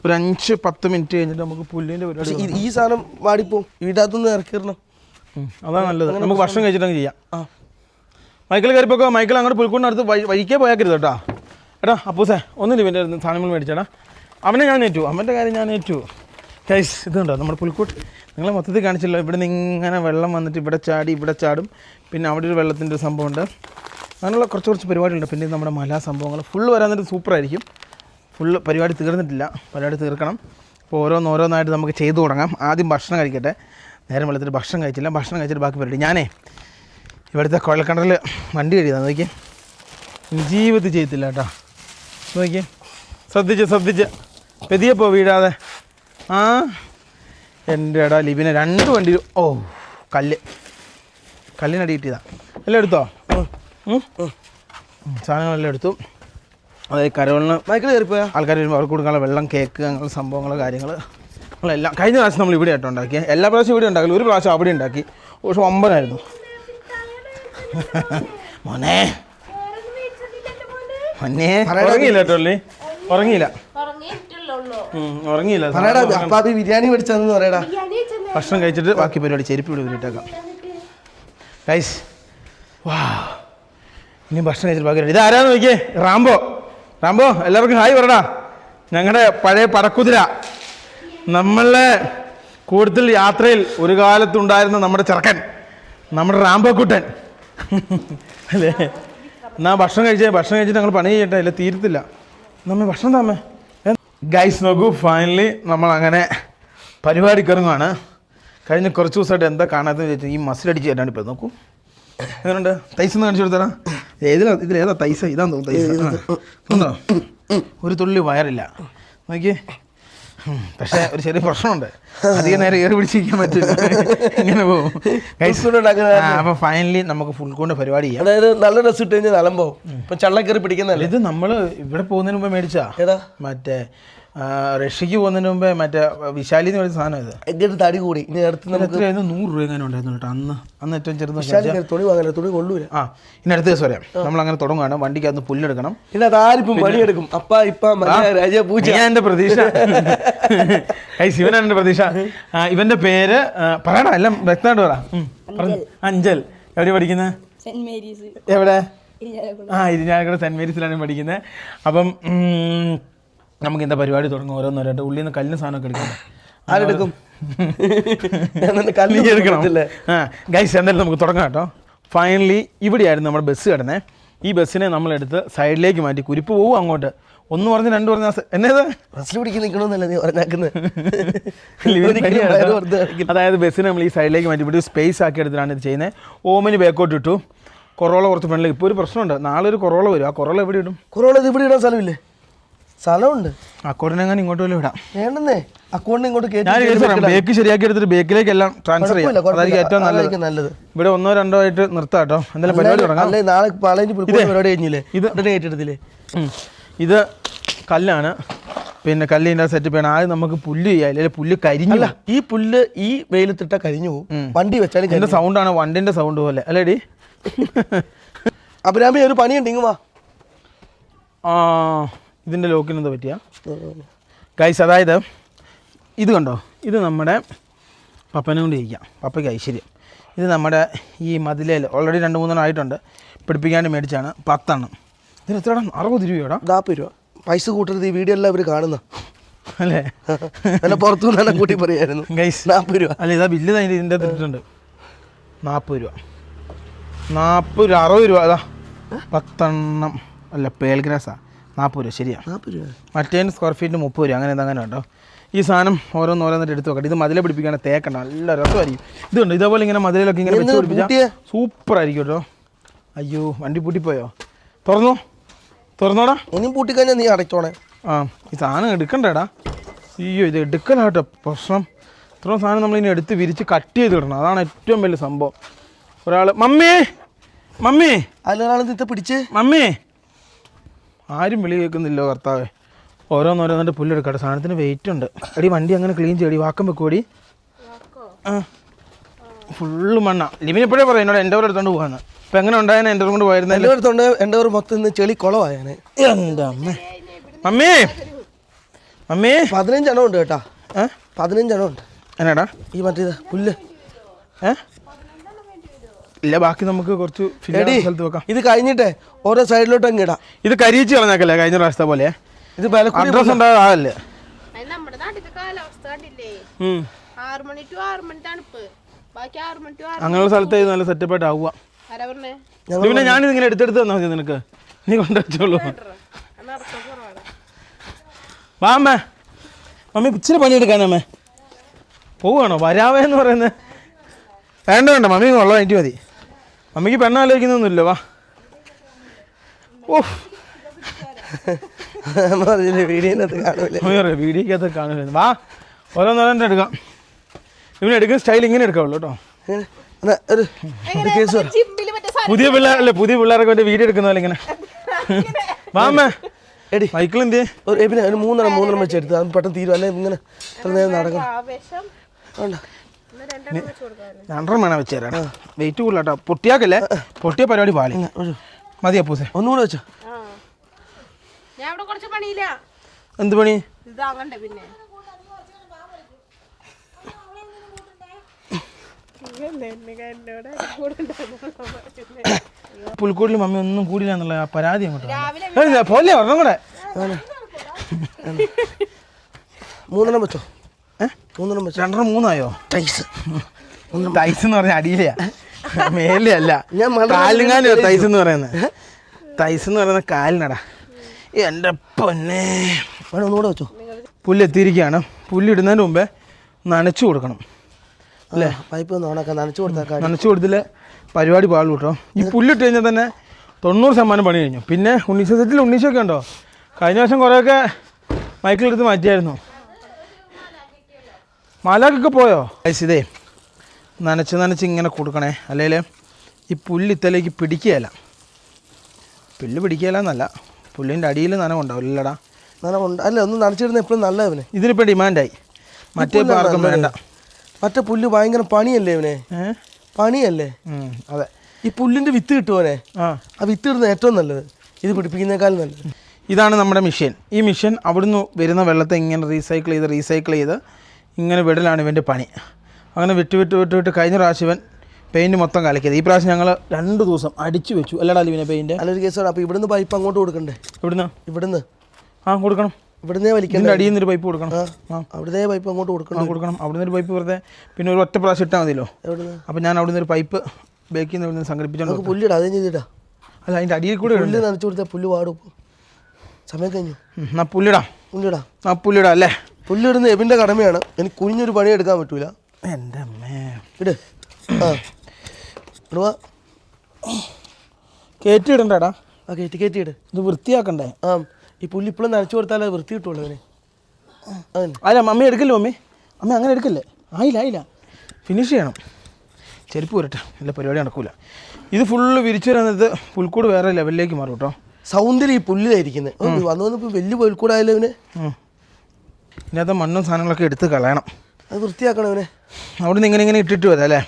ഒരു 5-10 മിനിറ്റ് കഴിഞ്ഞിട്ട് നമുക്ക് പുല്ലിൻ്റെ പരിപാടി. ഈ സാധനം വാടിപ്പോവും, വീടാത്തുനിന്ന് ഇറക്കിടണം. അതാണ് നല്ലത്. നമുക്ക് ഭക്ഷണം കഴിച്ചിട്ടങ്ങ് ചെയ്യാം. മൈക്കിൾ കയറിപ്പോക്കോ. മൈക്കിൾ അങ്ങോട്ട് പുൽക്കൂടിനടുത്ത് വഴിക്കേ പോയാക്കരുത് കേട്ടോ. എടാ അപ്പൂസേ ഒന്നില്ല ഇവൻ്റെ സാധനങ്ങൾ മേടിച്ചേടാ. അവനെ ഞാൻ ഏറ്റു, അവൻ്റെ കാര്യം ഞാൻ ഏറ്റു. ഗൈസ് ഇതുണ്ടോ നമ്മുടെ പുൽക്കൂട്ട്? നിങ്ങളെ മൊത്തത്തിൽ കാണിച്ചല്ലോ. ഇവിടെ നിന്ന് ഇങ്ങനെ വെള്ളം വന്നിട്ട് ഇവിടെ ചാടി ഇവിടെ ചാടും. പിന്നെ അവിടെ ഒരു വെള്ളത്തിൻ്റെ ഒരു സംഭവമുണ്ട്. അങ്ങനെയുള്ള കുറച്ച് പരിപാടിയുണ്ട്. പിന്നെ നമ്മുടെ മല സംഭവങ്ങൾ ഫുള്ള് വരാൻ സൂപ്പറായിരിക്കും. ഫുള്ള് പരിപാടി തീർന്നിട്ടില്ല, പരിപാടി തീർക്കണം. അപ്പോൾ ഓരോന്നായിട്ട് നമുക്ക് ചെയ്തു തുടങ്ങാം. ആദ്യം ഭക്ഷണം കഴിക്കട്ടെ. നേരം വെള്ളത്തിൽ ഭക്ഷണം കഴിച്ചില്ല, ഭക്ഷണം കഴിച്ചിട്ട് ബാക്കി പരിപാടി. ഞാനേ ഇവിടുത്തെ കുഴൽക്കിണറിൽ വണ്ടി കഴിയതാണ്. നോക്കിയേ, ജീവിതത്തിൽ ചെയ്യത്തില്ല കേട്ടോ. നോക്കിയേ, ശ്രദ്ധിച്ച് പെതിയപ്പോ വീഴാതെ. ആ എൻ്റെ ഇടാ ലിബിനെ 2 വണ്ടി. ഓ കല്ലിനടി കിട്ടിയതാണ്. എല്ലാം എടുത്തോ? സാധനങ്ങളെല്ലാം എടുത്തു. അതായത് കരോളിന് മൈക്കിൾ കയറിപ്പോയാൽ ആൾക്കാർ വരുമ്പോൾ അവർക്ക് കൊടുക്കാനുള്ള വെള്ളം, കേക്ക്, അങ്ങനെയുള്ള സംഭവങ്ങൾ, കാര്യങ്ങൾ നമ്മളെല്ലാം കഴിഞ്ഞ പ്രാവശ്യം നമ്മൾ ഇവിടെ ആയിട്ട് ഉണ്ടാക്കിയത്. എല്ലാ പ്രാവശ്യം ഇവിടെ ഉണ്ടാക്കില്ല, ഒരു പ്രാവശ്യം അവിടെ ഉണ്ടാക്കി. പക്ഷെ 9 ആയിരുന്നു. മോനെ ഉറങ്ങിയില്ല കേട്ടോ. ഉറങ്ങിയില്ല. ബിരിയാണി മേടിച്ചതെന്ന് പറയടാ. ഭക്ഷണം കഴിച്ചിട്ട് ബാക്കി പരിപാടി. ചെരുപ്പ് ഇവിടെ വിട്ടേക്കാം ഗൈസ്. വാ, ഇനി ഭക്ഷണം കഴിച്ചിട്ട് ബാക്കി. ഇതാരാന്ന് നോക്കിയേ? റാംബോ. എല്ലാവർക്കും ഹായ് പറടാ. ഞങ്ങളുടെ പഴയ പടക്കുതിര, നമ്മളെ കൂടുതൽ യാത്രയിൽ ഒരു കാലത്തുണ്ടായിരുന്ന നമ്മുടെ ചെറുക്കൻ, നമ്മുടെ റാംബോ കുട്ടൻ അല്ലേ? എന്നാ ഭക്ഷണം കഴിച്ചിട്ട് ഞങ്ങൾ പണി ചെയ്യട്ടെ, അല്ല തീരത്തില്ല. നമ്മെ ഭക്ഷണം താമേ. ഗൈസ് നോക്കൂ, ഫൈനലി നമ്മളങ്ങനെ പരിപാടിക്ക് ഇറങ്ങുകയാണ്. കഴിഞ്ഞ കുറച്ച് ദിവസമായിട്ട് എന്താ കാണാത്തെന്ന് ചോദിച്ചാൽ ഈ മസിലടിച്ച് തരാണ്ട്. ഇപ്പോൾ നോക്കൂ എങ്ങനെയുണ്ട്. തൈസ് ഒന്ന് കാണിച്ചു കൊടുത്തരാ. ഇതിലേതാ തൈസ്? ഇതാന്ന് തോന്നുന്നു തൈസ്. ഉണ്ടോ? ഒരു തുള്ളി വയറില്ല നോക്കിയേ. പക്ഷേ ഒരു ചെറിയ പ്രശ്നമുണ്ട്, അധികം നേരം ഏറി പിടിച്ചിരിക്കാൻ പറ്റില്ല, ഇങ്ങനെ പോകും. അപ്പോൾ ഫൈനലി നമുക്ക് ഫുൾ കൊണ്ട് പരിപാടി ചെയ്യാം. അതായത് നല്ല ഡ്രസ് ഇട്ട് കഴിഞ്ഞാൽ നിലം പോകും. ഇപ്പം ചള്ള കയറി പിടിക്കുന്നതല്ല ഇത്. നമ്മൾ ഇവിടെ പോകുന്നതിന് മുമ്പേ മേടിച്ചാ മറ്റേ റഷ്യക്ക് പോകുന്നതിന് മുമ്പേ മറ്റേ വിശാലി എന്ന് പറയുന്ന സാധനം. ഇത് എങ്ങനെ തടി കൂടി ഇനി അടുത്ത് എത്രയായിരുന്നു? 100 രൂപ എങ്ങനെ ഉണ്ടായിരുന്നു കേട്ടോ അന്ന് ഏറ്റവും ചെറുത്. തുണി വാങ്ങാൻ തുണി കൊള്ളൂല. ഇനി അടുത്ത ദിവസം വരാം. നമ്മളങ്ങനെ തുടങ്ങുകയാണ്. വണ്ടിക്കകത്ത് പുല്ലെടുക്കണം. പിന്നെ അതാരിപ്പം പണിയെടുക്കും. ഞാൻ എൻ്റെ പ്രതീക്ഷ ശിവനാണ് എൻ്റെ പ്രതീക്ഷ. ഇവന്റെ പേര് പറയണ, എല്ലാം വ്യക്തമായിട്ട് പറ. അഞ്ചൽ. എവിടെ പഠിക്കുന്നത്? എവിടെ? ഇരിഞ്ഞാലക്കുട സെന്റ് മേരീസിലാണ് പഠിക്കുന്നത്. അപ്പം നമുക്ക് എന്താ പരിപാടി തുടങ്ങും. ഓരോന്നോരായിട്ട് ഉള്ളിൽ നിന്ന് കല്ലിന് സാധനമൊക്കെ എടുക്കണം. ആരെടുക്കും? ഗൈസ് എന്തായാലും നമുക്ക് തുടങ്ങാം കേട്ടോ. ഫൈനലി ഇവിടെയായിരുന്നു നമ്മുടെ ബസ് കിടന്നത്. ഈ ബസ്സിനെ നമ്മളെടുത്ത് സൈഡിലേക്ക് മാറ്റി. കുരിപ്പ് പോവും അങ്ങോട്ട്. 1 പറഞ്ഞ് 2 പറഞ്ഞ എന്നേത് ബസ്സിൽ പിടിക്കാൻ നിൽക്കണമെന്നല്ല നീ പറഞ്ഞാക്കുന്നത്. അതായത് ബസ്സിനെ നമ്മൾ ഈ സൈഡിലേക്ക് മാറ്റി ഇവിടെ സ്പേസ് ആക്കി എടുത്തിട്ടാണ് ഇത് ചെയ്യുന്നത്. ഓമിന് ബാക്കോട്ട് ഇട്ടു. കൊറോള കുറച്ച് ഫ്രണ്ടിലേക്ക്. ഇപ്പോൾ ഒരു പ്രശ്നമുണ്ട്, നാളെ ഒരു കൊറോള വരും. ആ കൊറോള എവിടെ ഇടും? കൊറോള ഇത് ഇവിടെ ഇടാൻ സ്ഥലമില്ലേ? സ്ഥലമുണ്ട്. അക്കൗണ്ടിനെങ്ങനെ ഇങ്ങോട്ട് വല്ല വിടാം. വേണ്ടെന്നേ, അക്കൗണ്ടിന് ഇങ്ങോട്ട് ബേക്ക് ശരിയാക്കി എടുത്തിട്ട് ബേക്കിലേക്ക് എല്ലാം ട്രാൻസ്ഫർ ചെയ്യാം. അതായിരിക്കും ഏറ്റവും നല്ലത്. ഇവിടെ 1-2 ആയിട്ട് നിർത്താം കേട്ടോ. എന്തായാലും പരിപാടി തുടങ്ങാം. നാളെ പരിപാടി കഴിഞ്ഞില്ലേ? ഇത് ഏറ്റെടുത്തില്ലേ? ഇത് കല്ലാണ്. പിന്നെ കല്ലിൻ്റെ സെറ്റപ്പ് ചെയ്യണം. ആദ്യം നമുക്ക് പുല്ല് ചെയ്യാം. അല്ലെങ്കിൽ പുല്ല് കരിഞ്ഞല്ല. ഈ പുല്ല് ഈ വെയിലത്തിട്ട കരിഞ്ഞു പോകും. വണ്ടി വെച്ചാൽ എൻ്റെ സൗണ്ടാണ് വണ്ടിൻ്റെ സൗണ്ട് പോലെ അല്ലേടി? അഭിരാമി ഒരു പണിയുണ്ട്, ഇങ്ങ് വാ. ഇതിൻ്റെ ലോക്കിന് എന്താ പറ്റിയ ഗൈസ്? അതായത് ഇത് കണ്ടോ, ഇത് നമ്മുടെ പപ്പനെ കൊണ്ട് ചെയ്യിക്കാം. പപ്പയ്ക്ക് ഐശ്വര്യം. ഇത് നമ്മുടെ ഈ മതിലേൽ ഓൾറെഡി 2-3 ആയിട്ടുണ്ട്. പിടിപ്പിക്കാണ്ട് മേടിച്ചാണ് 10 എണ്ണം. ഇതിന് എത്ര? 60 രൂപയോടാ? 40 രൂപ. പൈസ കൂട്ടരുത്, ഈ വീഡിയോ എല്ലാം അവർ കാണുന്ന അല്ലേ? അല്ല പുറത്തു നിന്നാണ് കൂട്ടി പറയായിരുന്നു ഗൈസ്. 40 രൂപ അല്ല, ഇതാ ബില്ല് തന്നെ ഇതിൻ്റെ ഇട്ടിട്ടുണ്ട്. 40 രൂപ 60 രൂപ. അതാ 10 എണ്ണം അല്ല, പേൾ ഗ്രാസാ. 40 രൂപ. ശരിയാണ്, 40 രൂപ. മറ്റേ സ്ക്വയർ ഫീറ്റിന് 30 രൂപ. അങ്ങനെ കേട്ടോ. ഈ സാധനം ഓരോന്നോരോന്നിട്ട് എടുത്ത് വെക്കട്ടെ. ഇത് മതിലെ പിടിപ്പിക്കാൻ തേക്കണ്ട, നല്ല രസമായിരിക്കും. ഇതുണ്ട് ഇതേപോലെ ഇങ്ങനെ മതിലൊക്കെ ഇങ്ങനെ വെച്ച് പിടിപ്പിച്ചാൽ സൂപ്പറായിരിക്കും കേട്ടോ. അയ്യോ, വണ്ടി പൂട്ടിപ്പോയോ? തുറന്നോടാ. ഇനിയും പൂട്ടിക്കഴിഞ്ഞാൽ നീ അടച്ചോണേ. ഈ സാധനം എടുക്കണ്ടേടാ. അയ്യോ, ഇത് എടുക്കലാട്ടോ പ്രശ്നം. ഇത്രയും സാധനം നമ്മളിനി എടുത്ത് വിരിച്ച് കട്ട് ചെയ്ത് ഇടണം. അതാണ് ഏറ്റവും വലിയ സംഭവം. ഒരാൾ മമ്മി അതിലൊരാൾ പിടിച്ച് മമ്മി, ആരും വിളി കേൾക്കുന്നില്ലോ കർത്താവേ. ഓരോന്നോരോന്നിട്ട് പുല്ലെടുക്കട്ടെ. സാധനത്തിന് വെയിറ്റ് ഉണ്ട്. എടി വണ്ടി അങ്ങനെ ക്ലീൻ ചെയ്യടി. വാക്കം വെക്കോടി. ഫുള്ള് മണ്ണ. ലിമിനെപ്പോഴേ പറയാം എന്നോട് എൻ്റെ പോലെ എടുത്തോണ്ട് പോകാന്ന്. ഇപ്പം എങ്ങനെ ഉണ്ടായാലും എൻ്റെ കൊണ്ട് പോയിരുന്നല്ലോ. എൻ്റെ അടുത്തുണ്ട് എൻ്റെ ഒരു മൊത്തം ഇന്ന് ചെളി കുളവായാണ്. എൻ്റെ അമ്മ. മമ്മി 15 എണ്ണം ഉണ്ട് കേട്ടാ. 15 എണ്ണം ഉണ്ട്. എന്നാടാ ഈ മറ്റേത് പുല്ല് ഇല്ല, ബാക്കി നമുക്ക് കുറച്ച് സ്ഥലത്ത് വെക്കാം. ഇത് കഴിഞ്ഞിട്ടേ ഓരോ സൈഡിലോട്ട് അങ്ങ് ഇടാം. ഇത് കരിയിച്ച് കളഞ്ഞാക്കല്ലേ കഴിഞ്ഞ പ്രാവശ്യത്തെ പോലെ. ഇത് അഡ്രസ് ഉണ്ടാകാല്ലേ. നമ്മുടെ നാട്ടിലത്തെ കാലാവസ്ഥ കണ്ടില്ലേ? 6 മണി to 6 മണി തണുപ്പ്, ബാക്കി 6 മണി to 6 അങ്ങനെയുള്ള സ്ഥലത്ത് നല്ല സെറ്റപ്പായിട്ട് ആവുക. ആരാ പറഞ്ഞേ? പിന്നെ ഞാനിതിങ്ങനെ എടുത്തെടുത്ത് തന്നാൽ മതി നിനക്ക്, നീ കൊണ്ടുവച്ചോളൂ. വാ അമ്മേ. മമ്മി ഇച്ചിരി പണിയെടുക്കാനമ്മേ. പോവുകയാണോ? വരാവേന്ന് പറയുന്നത് വേണ്ട മമ്മി ഉള്ളത് എനിക്ക് മതി. മമ്മിക്ക് പെണ്ണാലോചിക്കുന്നൊന്നുമില്ല. വാ. വീഡിയോക്കകത്ത് കാണൂല. വാ, ഓരോന്നോരോന്നെ എടുക്കാം. ഇവന് എടുക്കുന്ന സ്റ്റൈൽ ഇങ്ങനെ എടുക്കാവുള്ളൂ കേട്ടോ. പുതിയ പിള്ളേരല്ലേ, പുതിയ പിള്ളേരൊക്കെ വേണ്ടി വീഡിയോ എടുക്കുന്ന പോലെ ഇങ്ങനെ. വാ അമ്മേ. മൈക്കിൾ എന്ത് 3 വെച്ച് എടുത്ത് അത് പെട്ടെന്ന് തീരും. അല്ലെ ഇങ്ങനെ ഇത്ര നേരം നടക്കണം. 2 വേണം വെച്ച് തരാം. വെയിറ്റ് കൂടുതലാട്ടോ. പൊട്ടിയാക്കല്ലേ, പൊട്ടിയ പരിപാടി പാളി. മതി അപ്പൂസേ. ഒന്നുകൂടെ വെച്ചോ. എന്ത് പണി? പിന്നെ പുൽക്കൂടിൽ മമ്മി ഒന്നും കൂടില്ല എന്നുള്ള പരാതി അങ്ങോട്ട് പോലെ. ഒരെണ്ണം കൂടെ 3 വെച്ചോ. 3 വെച്ചോ. 2 3 ടൈസ് എന്ന് പറഞ്ഞ അടിയിലെയാ, മേലെ അല്ല. കാലിനാലോ തൈസ് എന്ന് പറയുന്നത്. തൈസ് എന്ന് പറയുന്ന കാലിനടാ. എൻ്റെ പൊന്നെ. ഒന്നുകൂടെ വെച്ചോ. പുല്ലെത്തിയിരിക്കുകയാണ്. പുല്ലിടുന്നതിന് മുമ്പേ നനച്ചു കൊടുക്കണം അല്ലേ? പൈപ്പ് നനച്ചു കൊടുത്തില്ല പരിപാടി പാടുള്ളൂ കേട്ടോ. ഈ പുല്ലിട്ട് കഴിഞ്ഞാൽ തന്നെ 90% പണി കഴിഞ്ഞു. പിന്നെ ഉണ്ണീശൊക്കെ ഉണ്ടോ? കഴിഞ്ഞ വർഷം കുറേയൊക്കെ മൈക്കിലെടുത്ത് മാറ്റിയായിരുന്നു. മാലാക്കൊക്കെ പോയോ? ഇതേ നനച്ച് ഇങ്ങനെ കൊടുക്കണേ, അല്ലെങ്കിൽ ഈ പുല്ല് ഇത്തലേക്ക് പിടിക്കുകയല്ല. പുല്ല് പിടിക്കുകയല്ല എന്നല്ല, പുല്ലിൻ്റെ അടിയിൽ നനവുണ്ടാവും. ഇല്ലടാ, നനവുണ്ട്. അല്ല ഒന്ന് നനച്ചിടുന്ന എപ്പോഴും നല്ല ഇവനെ. ഇതിനിപ്പോൾ ഡിമാൻഡായി. മറ്റേ ആർക്കും വേണ്ട. മറ്റേ പുല്ല് ഭയങ്കര പണിയല്ലേ ഇവനെ? പണിയല്ലേ? അതെ. ഈ പുല്ലിൻ്റെ വിത്ത് കിട്ടുവനെ, ആ വിത്ത് ഇടുന്ന ഏറ്റവും നല്ലത്. ഇത് പിടിപ്പിക്കുന്നേക്കാളും നല്ലത്. ഇതാണ് നമ്മുടെ മിഷ്യൻ. ഈ മിഷ്യൻ അവിടുന്ന് വരുന്ന വെള്ളത്തെ ഇങ്ങനെ റീസൈക്കിൾ ചെയ്ത് ഇങ്ങനെ വിടലാണ് ഇവൻ്റെ പണി. അങ്ങനെ വിട്ട് കഴിഞ്ഞ പ്രാവശ്യം ഇവൻ പെയിൻറ്റ് മൊത്തം കലക്കിയത്. ഈ പ്രാവശ്യം ഞങ്ങൾ 2 ദിവസം അടിച്ചു വെച്ചു. അല്ലടാ ഇവനെ പെയിൻറ്റ്. നല്ലൊരു കേസാണ്. അപ്പോൾ ഇവിടുന്ന് പൈപ്പ് അങ്ങോട്ട് കൊടുക്കണ്ടേ? ഇവിടുന്ന് കൊടുക്കണം. ഇവിടുന്നേ വലിക്കണം. അടിയിൽ നിന്നൊരു പൈപ്പ് കൊടുക്കണം. അവിടുന്നേ പൈപ്പ് അങ്ങോട്ട് കൊടുക്കണം. അവിടുന്ന് ഒരു പൈപ്പ് വെറുതെ പിന്നെ ഒരു ഒറ്റ പ്രാവശ്യം ഇട്ടാൽ മതിയല്ലോ. അപ്പോൾ ഞാൻ അവിടുന്ന് ഒരു പൈപ്പ് ബേക്കിൽ നിന്ന് സംഘടിപ്പിച്ചോണ്ട് പുല്ലിടാം. അതേ ചെയ്തിട്ടാ. അല്ല, അതിൻ്റെ അടിയിൽ കൂടെ പുല്ല് നനച്ചു കൊടുത്താൽ പുല്ല് പാടും. സമയം കഴിഞ്ഞു. പുല്ലിടാം അല്ലേ? പുല്ലിടുന്ന എബിൻ്റെ കടമയാണ്. എനിക്ക് കുഞ്ഞൊരു പണി എടുക്കാൻ പറ്റൂല. എൻ്റെ അമ്മേ. ഇട്. ഇടുവാ. കയറ്റി ഇടണ്ടേടാ. കയറ്റി ഇട്. ഇത് വൃത്തിയാക്കണ്ടേ? ഈ പുല്ല് ഇപ്പോഴും നനച്ചു കൊടുത്താലേ വൃത്തി കിട്ടുള്ളൂ അവനെ. അല്ല മമ്മി എടുക്കില്ല. അമ്മ അങ്ങനെ എടുക്കില്ലേ? ആയില്ല ഫിനിഷ് ചെയ്യണം. ചെരുപ്പ് വരട്ടെ, എല്ലാ പരിപാടി നടക്കൂല. ഇത് ഫുള്ള് വിരിച്ചു വരുന്നത് പുൽക്കൂട് വേറെ ലെവലിലേക്ക് മാറും കേട്ടോ. സൗന്ദര്യം ഈ പുല്ലിലായിരിക്കുന്നത്. വന്നപ്പോൾ വലിയ പുൽക്കൂടായാലും ഇവന്. ഇതിനകത്ത് മണ്ണും സാധനങ്ങളൊക്കെ എടുത്ത് കളയണം. അത് വൃത്തിയാക്കണം ഇവനെ. അവിടെ നിന്ന് ഇങ്ങനെ ഇട്ടിട്ട് വരാം അല്ലേ?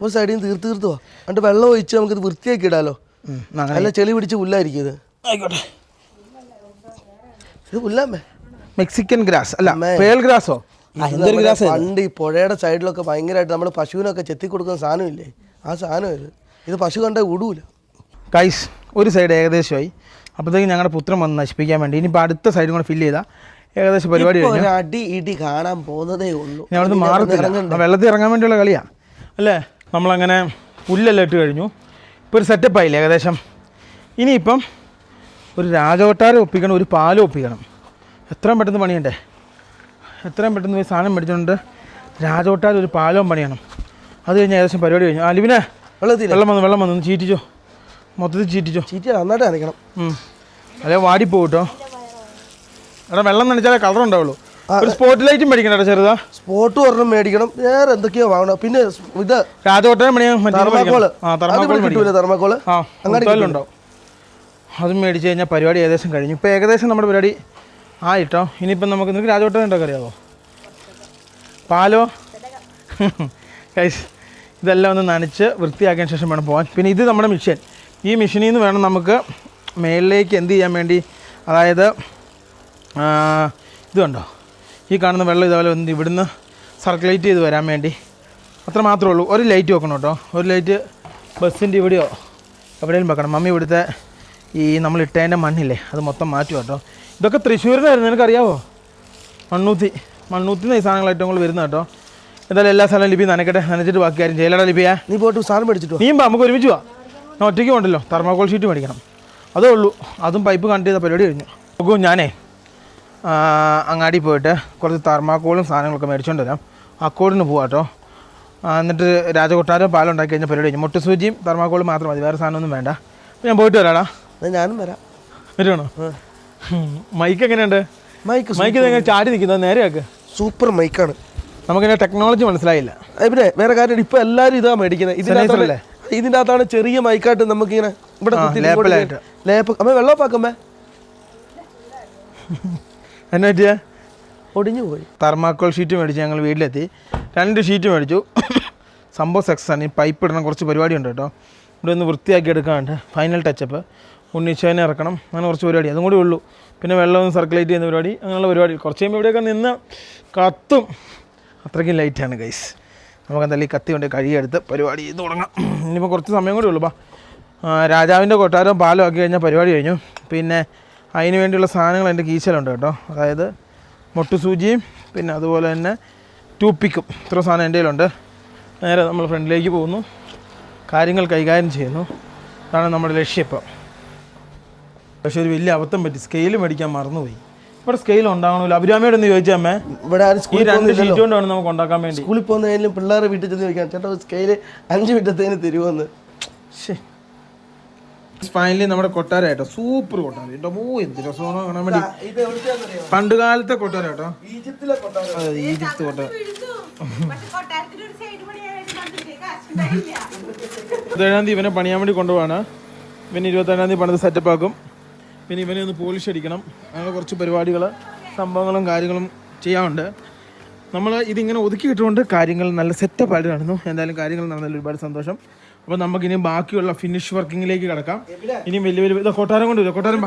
ഒരു സൈഡിൽ നിന്ന് തീർത്ത് പോവാ. എന്നിട്ട് വെള്ളം ഒഴിച്ച് നമുക്കിത് വൃത്തിയാക്കി ഇടാലോ. നല്ല ചെളി പിടിച്ച് പുല്ലായിരിക്കും ഇത്. ആയിക്കോട്ടെ. ഇത് പുല്ലാമേ. മെക്സിക്കൻ ഗ്രാസ് അല്ല, പേൾ ഗ്രാസോ? പണ്ട് ഈ പുഴയുടെ സൈഡിലൊക്കെ ഭയങ്കരമായിട്ട് നമ്മൾ പശുവിനൊക്കെ ചെത്തി കൊടുക്കുന്ന സാധനമില്ലേ, ആ സാധനം ഇത് പശു കണ്ടാൽ വിടൂല. ഗൈസ്, ഒരു സൈഡ് ഏകദേശമായി. അപ്പോഴത്തേക്കും ഞങ്ങളുടെ പുത്രം വന്ന് നശിപ്പിക്കാൻ വേണ്ടി ഇനിയിപ്പോൾ അടുത്ത സൈഡും കൂടെ ഫില്ല് ചെയ്താൽ ഏകദേശം പരിപാടി അടി ഇടി കാണാൻ പോകുന്നതേ ഉള്ളൂ. ഇനി അവിടുന്ന് മാറത്തില്ല. വെള്ളത്തിൽ ഇറങ്ങാൻ വേണ്ടിയുള്ള കളിയാണ് അല്ലേ? നമ്മളങ്ങനെ പുല്ലെല്ലാം ഇട്ട് കഴിഞ്ഞു. ഇപ്പോൾ ഒരു സെറ്റപ്പായില്ലേ ഏകദേശം. ഇനിയിപ്പം ഒരു രാജകൊട്ടാരം ഒപ്പിക്കണം, ഒരു പാലം ഒപ്പിക്കണം. എത്രയും പെട്ടെന്ന് പണിയണ്ടേ? എത്രയും പെട്ടെന്ന് പോയി സാധനം മേടിച്ചുകൊണ്ട് രാജകൊട്ടാരം ഒരു പാലവും പണിയണം. അത് കഴിഞ്ഞ് ഏകദേശം പരിപാടി കഴിഞ്ഞു. അലിവിനെ വെള്ളം വന്നു ചീറ്റിച്ചോ, മൊത്തത്തിൽ ചീറ്റിച്ചോ. നന്നായിട്ട് നനയ്ക്കണം. അല്ലെ വാടിപ്പോ കേട്ടോ. എടാ വെള്ളം നനച്ചാലേ കളർ ഉണ്ടാവുള്ളൂ. ഒരു സ്പോട്ട് ലൈറ്റും മേടിക്കണം ചെറുതാ. സ്പോട്ട് ഒരെണ്ണം മേടിക്കണം. വേറെ എന്തൊക്കെയോ വാങ്ങണം. പിന്നെ ഇത് രാജകൊട്ടാരം പണിയാൻ തെർമാക്കോള് ഉണ്ടാവും. അതും മേടിച്ച് കഴിഞ്ഞാൽ പരിപാടി ഏകദേശം കഴിഞ്ഞു. ഇപ്പോൾ ഏകദേശം നമ്മുടെ പരിപാടി ആയിട്ടോ. ഇനിയിപ്പം നിനക്ക് രാജകൊട്ടാരം ഉണ്ടോ അറിയാവോ? പാലോ? ഗൈസ്, ഇതെല്ലാം ഒന്ന് നനച്ച് വൃത്തിയാക്കിയ ശേഷം വേണം പോകാൻ. പിന്നെ ഇത് നമ്മുടെ മിഷൻ. ഈ മെഷീനിൽ നിന്ന് വേണം നമുക്ക് മേളിലേക്ക് എന്ത് ചെയ്യാൻ വേണ്ടി, അതായത് ഇത് കണ്ടോ, ഈ കാണുന്ന വെള്ളം ഇതേപോലെ ഒന്ന് ഇവിടുന്ന് സർക്കുലേറ്റ് ചെയ്ത് വരാൻ വേണ്ടി അത്ര മാത്രമേ ഉള്ളൂ. ഒരു ലൈറ്റ് വെക്കണം കേട്ടോ. ഒരു ലൈറ്റ് ബസ്സിൻ്റെ ഇവിടെയോ എവിടെയും വെക്കണം. മമ്മി ഇവിടുത്തെ ഈ നമ്മൾ ഇട്ടതിൻ്റെ മണ്ണില്ലേ അത് മൊത്തം മാറ്റും കേട്ടോ. ഇതൊക്കെ തൃശ്ശൂരിനായിരുന്നു, നിനക്കറിയാവോ? മണ്ണൂത്തിന്ന് ഈ സാധനങ്ങൾ ഏറ്റവും കൂടുതൽ വരുന്നത് കേട്ടോ. എന്തായാലും എല്ലാ സ്ഥലവും ലിപി നനക്കട്ടെ, നനച്ചിട്ട് ബാക്കി കാര്യം ചെയ്യലടാ ലിപിയാ. നീ പോയിട്ട് സാധനം മേടിച്ചിട്ടോ? നീയും നമുക്ക് ഒരുമിച്ച് പോവാം. ഞാൻ ഒറ്റയ്ക്ക് ഉണ്ടല്ലോ, തെർമോക്കോൾ ഷീറ്റ് മേടിക്കണം, അതേ ഉള്ളൂ. അതും പൈപ്പ് കണക്ട് ചെയ്ത പരിപാടി കഴിഞ്ഞു. നോക്കൂ, ഞാനേ അങ്ങാടി പോയിട്ട് കുറച്ച് തെർമാക്കോളും സാധനങ്ങളൊക്കെ മേടിച്ചുകൊണ്ട് വരാം. അക്കോടിന് പോവാം കേട്ടോ. എന്നിട്ട് രാജകൊട്ടാരം പാലം ഉണ്ടാക്കി കഴിഞ്ഞാൽ പരിപാടി കഴിഞ്ഞു. മുട്ടുസൂചിയും തെർമാക്കോളും മാത്രം മതി, വേറെ സാധനമൊന്നും വേണ്ട. അപ്പോൾ ഞാൻ പോയിട്ട് വരാടാ. ഞാനും വരാം. വരുവാണോ? മൈക്ക് എങ്ങനെയുണ്ട്? മൈക്ക് എങ്ങനെ ചാടി നിൽക്കുന്നത്? നേരെയാക്ക്. സൂപ്പർ മൈക്കാണ്. നമുക്കിതിൻ്റെ ടെക്നോളജി മനസ്സിലായില്ല. പിന്നെ വേറെ കാര്യം, ഇപ്പം എല്ലാവരും ഇതാ മേടിക്കുന്നത്. ഇതിൻ്റെ അകത്താണ് ചെറിയ മൈക്കായിട്ട് നമുക്കിങ്ങനെ ഇവിടെ ലേപ്പ്. അമ്മ വെള്ളപ്പാക്കമ്മേ എന്നാ പറ്റിയാ? ഒടിഞ്ഞു പോയി. തെർമാക്കോൾ ഷീറ്റ് മേടിച്ച് ഞങ്ങൾ വീട്ടിലെത്തി. 2 ഷീറ്റ് മേടിച്ചു. സംഭവം സക്സസ് ആണ്. ഈ പൈപ്പ് ഇടണം, കുറച്ച് പരിപാടി ഉണ്ട് കേട്ടോ. ഇവിടെ ഒന്ന് വൃത്തിയാക്കി എടുക്കാനുണ്ട്. ഫൈനൽ ടച്ചപ്പ്, ഉണ്ണിച്ചേനെ ഇറക്കണം, അങ്ങനെ കുറച്ച് പരിപാടി അതും കൂടി ഉള്ളൂ. പിന്നെ വെള്ളം ഒന്ന് സർക്കുലേറ്റ് ചെയ്യുന്ന പരിപാടി, അങ്ങനെയുള്ള പരിപാടി. കുറച്ച് കഴിയുമ്പോൾ ഇവിടെയൊക്കെ നിന്ന് കത്തും, അത്രയ്ക്കും ലൈറ്റാണ് ഗൈസ്. നമുക്ക് എന്തായാലും ഈ കത്തി കൊണ്ട് കഴുകിയെടുത്ത് പരിപാടി ചെയ്ത് തുടങ്ങാം. ഇനിയിപ്പോൾ കുറച്ച് സമയം കൂടി ഉള്ളൂ. രാജാവിൻ്റെ കൊട്ടാരവും പാലം ആക്കി കഴിഞ്ഞാൽ പരിപാടി കഴിഞ്ഞു. പിന്നെ അതിന് വേണ്ടിയുള്ള സാധനങ്ങൾ എൻ്റെ കീശലുണ്ട് കേട്ടോ. അതായത് മുട്ടുസൂചിയും പിന്നെ അതുപോലെ തന്നെ ടൂപ്പിക്കും, ഇത്ര സാധനം എൻ്റെ കയ്യിലുണ്ട്. നേരെ നമ്മൾ ഫ്രണ്ടിലേക്ക് പോകുന്നു, കാര്യങ്ങൾ കൈകാര്യം ചെയ്യുന്നു. അതാണ് നമ്മുടെ ലക്ഷ്യം ഇപ്പം. പക്ഷേ ഒരു വലിയ അബദ്ധം പറ്റി, സ്കെയിൽ മേടിക്കാൻ മറന്നുപോയി. ഇവിടെ സ്കെയിൽ ഉണ്ടാകണമല്ലോ. അഭിരാമിയോട് ഒന്ന് ചോദിച്ചാൽ അമ്മേ, ഇവിടെ ഈ 2 ഷീറ്റ് കൊണ്ടാണ് നമുക്ക് ഉണ്ടാക്കാൻ വേണ്ടി. സ്കൂളിൽ പോകുന്നതിലും പിള്ളേരെ വീട്ടിൽ ചെന്ന് ചോദിക്കാം, ചേട്ടാ സ്കെയിൽ 5 മിനിറ്റത്തേന് തരുമോന്ന്. ഫൈനലി നമ്മുടെ കൊട്ടാരം കേട്ടോ, സൂപ്പർ കൊട്ടാരം കേട്ടോ. എന്ത് രസമാണോ കാണാൻ വേണ്ടി. പണ്ട് കാലത്തെ കൊട്ടാരം കേട്ടോ, ഈജിപ്തിലെ കൊട്ടാരം. അതെ, ഈജിപ്ത് കൊട്ടാരം. 27-ാം തീയതി ഇവനെ പണിയാൻ വേണ്ടി കൊണ്ടുപോവാണ്. പിന്നെ 27-ാം തീയതി പണിത് സെറ്റപ്പ് ആക്കും. പിന്നെ ഇവനെ ഒന്ന് പോളിഷ് അടിക്കണം. അങ്ങനെ കുറച്ച് പരിപാടികൾ, സംഭവങ്ങളും കാര്യങ്ങളും ചെയ്യാറുണ്ട്. നമ്മൾ ഇതിങ്ങനെ ഒതുക്കിയിട്ടുകൊണ്ട് കാര്യങ്ങൾ നല്ല സെറ്റപ്പായിട്ട് നടന്നു. എന്തായാലും കാര്യങ്ങൾ നടന്നതിൽ ഒരുപാട് സന്തോഷം. അപ്പോൾ നമുക്കിനി ബാക്കിയുള്ള ഫിനിഷ് വർക്കിങ്ങിലേക്ക് കിടക്കാം. ഇനിയും വലിയ വലിയ ഇത് കൊട്ടാരം കൊണ്ടുവരും. കൊട്ടാരം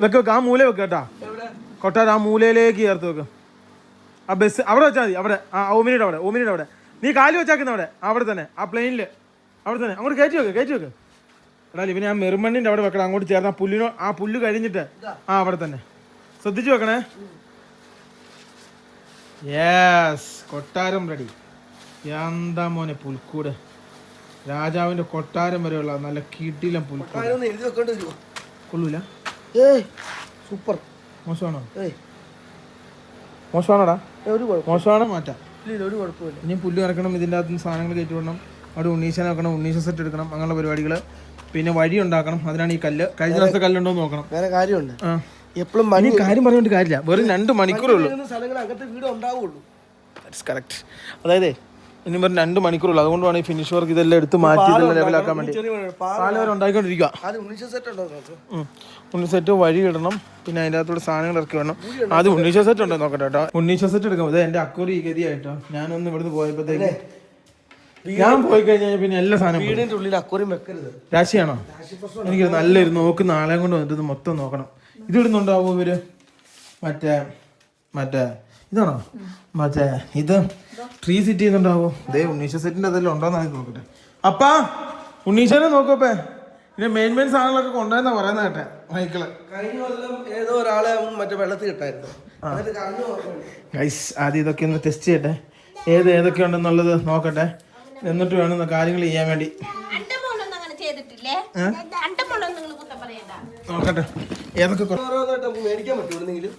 വെക്ക്, ആ മൂല വെക്ക് കേട്ടാ. കൊട്ടാരം ആ മൂലയിലേക്ക് ചേർത്ത് വെക്കും. ആ ബസ് അവിടെ വെച്ചാൽ മതി. അവിടെ ആ ഓമിനിയുടെ അവിടെ നീ കാല് വെച്ചാക്കുന്ന അവിടെ തന്നെ, ആ പ്ലെയിനിൽ അവിടെ തന്നെ അങ്ങോട്ട് കയറ്റി വെക്ക്. എടാ ഇവന് ആ മെറുമണ്ണിൻ്റെ അവിടെ വെക്കണം, അങ്ങോട്ട് ചേർന്ന് ആ പുല്ല് കഴിഞ്ഞിട്ട് അവിടെ തന്നെ ശ്രദ്ധിച്ചു വെക്കണേ. യെസ്, കൊട്ടാരം റെഡി. എന്താ മോനെ പുൽക്കൂട്, രാജാവിൻ്റെ കൊട്ടാരം വരെയുള്ള നല്ല കിടിലം പുൽക്കൂട്. കൊള്ളൂല? സൂപ്പർ. മോശമാണോടാ? മോശമാണോ? മാറ്റാം. ഒരു കുഴപ്പമില്ല. ഇനി പുല്ല് ഇറക്കണം, ഇതിൻ്റെ അകത്ത് നിന്ന് സാധനങ്ങൾ കയറ്റി വിടണം, അവിടെ ഉണ്ണീശനെ വെക്കണം, ഉണ്ണീശ സെറ്റ് എടുക്കണം, അങ്ങനെയുള്ള പരിപാടികൾ. പിന്നെ വഴി ഉണ്ടാക്കണം, അതിനാണ് ഈ കല്ല്. കഴിഞ്ഞ ദിവസത്തെ കല്ലുണ്ടോ എന്ന് നോക്കണം. വേറെ കാര്യമുണ്ട്, എപ്പോഴും കാര്യം പറഞ്ഞുകൊണ്ട് കാര്യമില്ല. വെറും 2 മണിക്കൂറേ ഉള്ളൂ. കറക്റ്റ്. അതായത് ഇനി വെറും 2 മണിക്കൂറുള്ളൂ. അതുകൊണ്ടാണ് ഈ ഫിനിഷ് വർക്ക് ഇതെല്ലാം എടുത്ത് മാറ്റി ഇതെല്ലാം ലെവലാക്കാൻ വേണ്ടി പാലം വരെ ഉണ്ടായിക്കൊണ്ടിരിക്കുക. ഉണ്ണി സെറ്റ് വഴി ഇടണം, പിന്നെ അതിൻ്റെ അകത്തോടെ സാധനങ്ങൾ ഇറക്കി വേണം. അത് ഉണ്ണീശ സെറ്റ് ഉണ്ടോ നോക്കട്ടെ കേട്ടോ. ഉണ്ണീശ സെറ്റ് എടുക്കാം. ഇത് എൻ്റെ അക്കോറി ഗതിയായിട്ടോ. ഞാനൊന്ന് ഇവിടുന്ന് പോയപ്പോഴത്തേക്ക് ഞാൻ പോയി കഴിഞ്ഞാൽ പിന്നെ എല്ലാ സാധനവും വീടിന്റെ ഉള്ളിൽ അക്വറിയം വെക്കരുത്. രാശിയാണോ? എനിക്ക് നല്ലൊരു നോക്കുന്ന ആളെ കൊണ്ട് വന്നിട്ട് ഇത് മൊത്തം നോക്കണം. ഇത് ഇടുന്നുണ്ടാവോ ഇവര്? മറ്റേ ഇതാണോ? ഇത് ട്രീ സെറ്റ് ചെയ്യുന്നുണ്ടാവോ? ഇതേ ഉണ്ണീശ സെറ്റിന്റെ അതെല്ലാം ഉണ്ടോന്നാണ് നോക്കട്ടെ. അപ്പാ ഉണ്ണീശനെ നോക്കപ്പേ. പിന്നെ മെയിൻ സാധനങ്ങളൊക്കെ കൊണ്ടുവന്നാ പറയുന്ന കേട്ടെ മൈക്കിള്. കഴിഞ്ഞ കൊല്ലം ഏതോ ഒരാളെ മറ്റേ വെള്ളത്തിൽ കിട്ടായിരുന്നു. ഗൈസ് ആദ്യം ഇതൊക്കെ ഒന്ന് ടെസ്റ്റ് ചെയ്യട്ടെ, ഏതൊക്കെ ഉണ്ടെന്നുള്ളത് നോക്കട്ടെ, എന്നിട്ട് വേണം കാര്യങ്ങൾ ചെയ്യാൻ വേണ്ടി. നോക്കട്ടെ ഏതൊക്കെ മേടിക്കാൻ പറ്റുമെങ്കിലും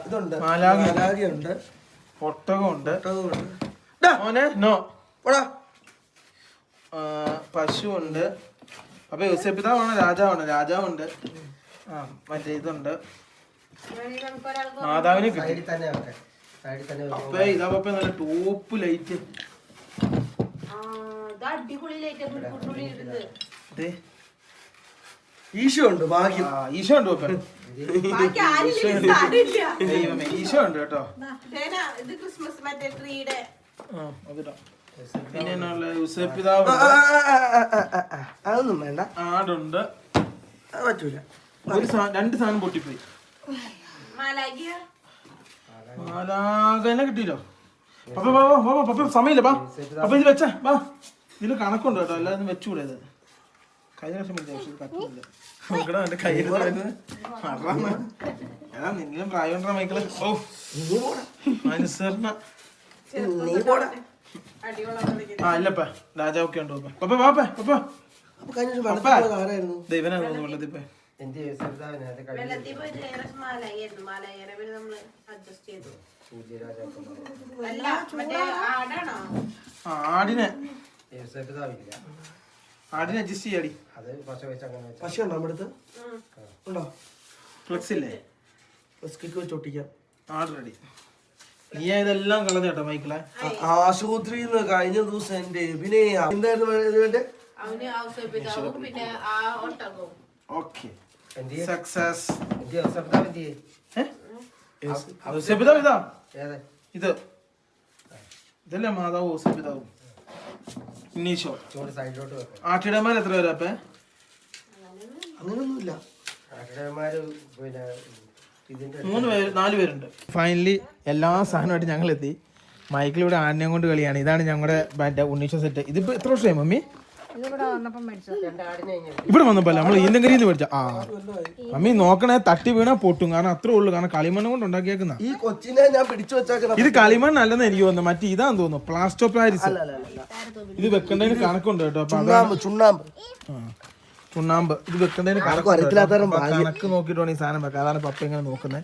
ഇതുണ്ട്, മാലാഖയുണ്ട്, ഒട്ടകമുണ്ട്, പശുവുണ്ട്. അപ്പൊ യൂസഫിതാവാണ്, രാജാവുണ്ട്. മറ്റേ ഇതുണ്ട്, മാതാവിനെ കിട്ടി. അപ്പൊ ഇതാ പപ്പ നല്ല ടോപ്പ് ലൈറ്റ്. ഈശോ ഉണ്ട് ഭാഗ്യം. ഈശോ ഉണ്ട് പപ്പ. ബാക്കി ആരില്ല സാരില്ല. ദൈവമേ, ഈശോ ഉണ്ട് കേട്ടോ. ഇത് ക്രിസ്മസ് മറ്റേ ട്രീയുടെ അതിടാം. പിന്നെ എന്നുള്ള യൂസഫ് പിതാവ് അതൊന്നും വേണ്ട, ആടുണ്ട്. അത് പറ്റൂല. രണ്ട് സാധനം പൊട്ടിപ്പോയി. മാലാഖിയ മാലാഖനെ കിട്ടിയില്ലോ. പപ്പ പപ്പ സമയമില്ല. പപ്പ ഇത് വെച്ചാ വാ. ഇതിൽ കണക്കുണ്ട് കേട്ടോ, എല്ലാവരും വെച്ചുകൂടെ ഇത്. കഴിഞ്ഞ വർഷം പറ്റില്ല. നോക്കടാ എന്റെ കയ്യിൽ ഏതാ നിങ്ങളും പ്രായം ഉണ്ടോ മൈക്കിള്? ഓ അനുസരണ. ആ ഇല്ലപ്പാ, രാജാവൊക്കെ ഉണ്ടോ പപ്പ? വാപ്പ പപ്പ ദൈവനാ തോന്നുന്നു വെള്ളത്തിൽ പോയി. വെള്ളത്തിൽ പോയിട്ട് ഏകദേശം മാലാഖയായിരുന്നു. മാലാഖയുടെ പേര് നമ്മള് അഡ്ജസ്റ്റ് ചെയ്തു. അല്ല മറ്റേ ആടാണോ? ആടിനെ അഡ്ജസ്റ്റ് ചെയ്യാടി. പശ ഉണ്ടോ നമ്മുടെ അടുത്ത്? ഉണ്ടോ? ഫ്ലെക്സ് ഇല്ലേ? ബിസ്ക്കറ്റ് വെച്ച് ഒട്ടിക്കാം. ആട് റെഡി. നീ ഇതെല്ലാം കളഞ്ഞേട്ടോ മൈക്കിളെ. ആശുപത്രിയിൽ നിന്ന് കഴിഞ്ഞ ദിവസം എന്റെ പിന്നെ എന്തായിരുന്നു അവന് ഔസേപ്പിതാവും പിന്നെ ആ ഒട്ടകവും. Okay success. ഇത് ഇതല്ലേ മാതാവ് ഔസേപ്പിതാവും. ഇന്നീശോ ആട്ടിടമാർ എത്ര പേരാ അപ്പേ? അങ്ങനൊന്നുമില്ല. 3 പേര് 4 പേരുണ്ട്. ഫൈനലി എല്ലാ സാധനമായിട്ട് ഞങ്ങൾ എത്തി. മൈക്കിളിവിടെ ആടിനെ കൊണ്ട് കളിയാണ്. ഇതാണ് ഞങ്ങളുടെ ഉണ്ണീശോ സെറ്റ്. ഇതിപ്പോ എത്ര വർഷമായി മമ്മി? ഇവിടെ വന്നപ്പോ നമ്മൾ ഈന്തങ്കരിയിൽ നിന്ന് മേടിച്ച. മമ്മി നോക്കണേ, തട്ടി വീണാ പൊട്ടും. കാരണം അത്രേ ഉള്ളൂ. കാരണം കളിമണ്ണ് കൊണ്ട് ഉണ്ടാക്കിയേക്കുന്ന ഈ കൊച്ചിനെ ഞാൻ പിടിച്ചു വെച്ചാൽ ഇത് കളിമണ്ണ് അല്ലെന്ന് എനിക്ക് തോന്നുന്നു. മറ്റേ ഇതാന്ന് തോന്നുന്നു, പ്ലാസ്റ്റർ പാരിസ്. ഇത് വെക്കേണ്ടതിന് കണക്കുണ്ട് കേട്ടോ. ചുണ്ണാമ്പ് ഇത് വെക്കേണ്ടതിന് കണക്ക് നോക്കിയിട്ടാണ് ഈ സാധനം വെക്കുക. അതാണ് പപ്പ ഇങ്ങനെ നോക്കുന്നത്.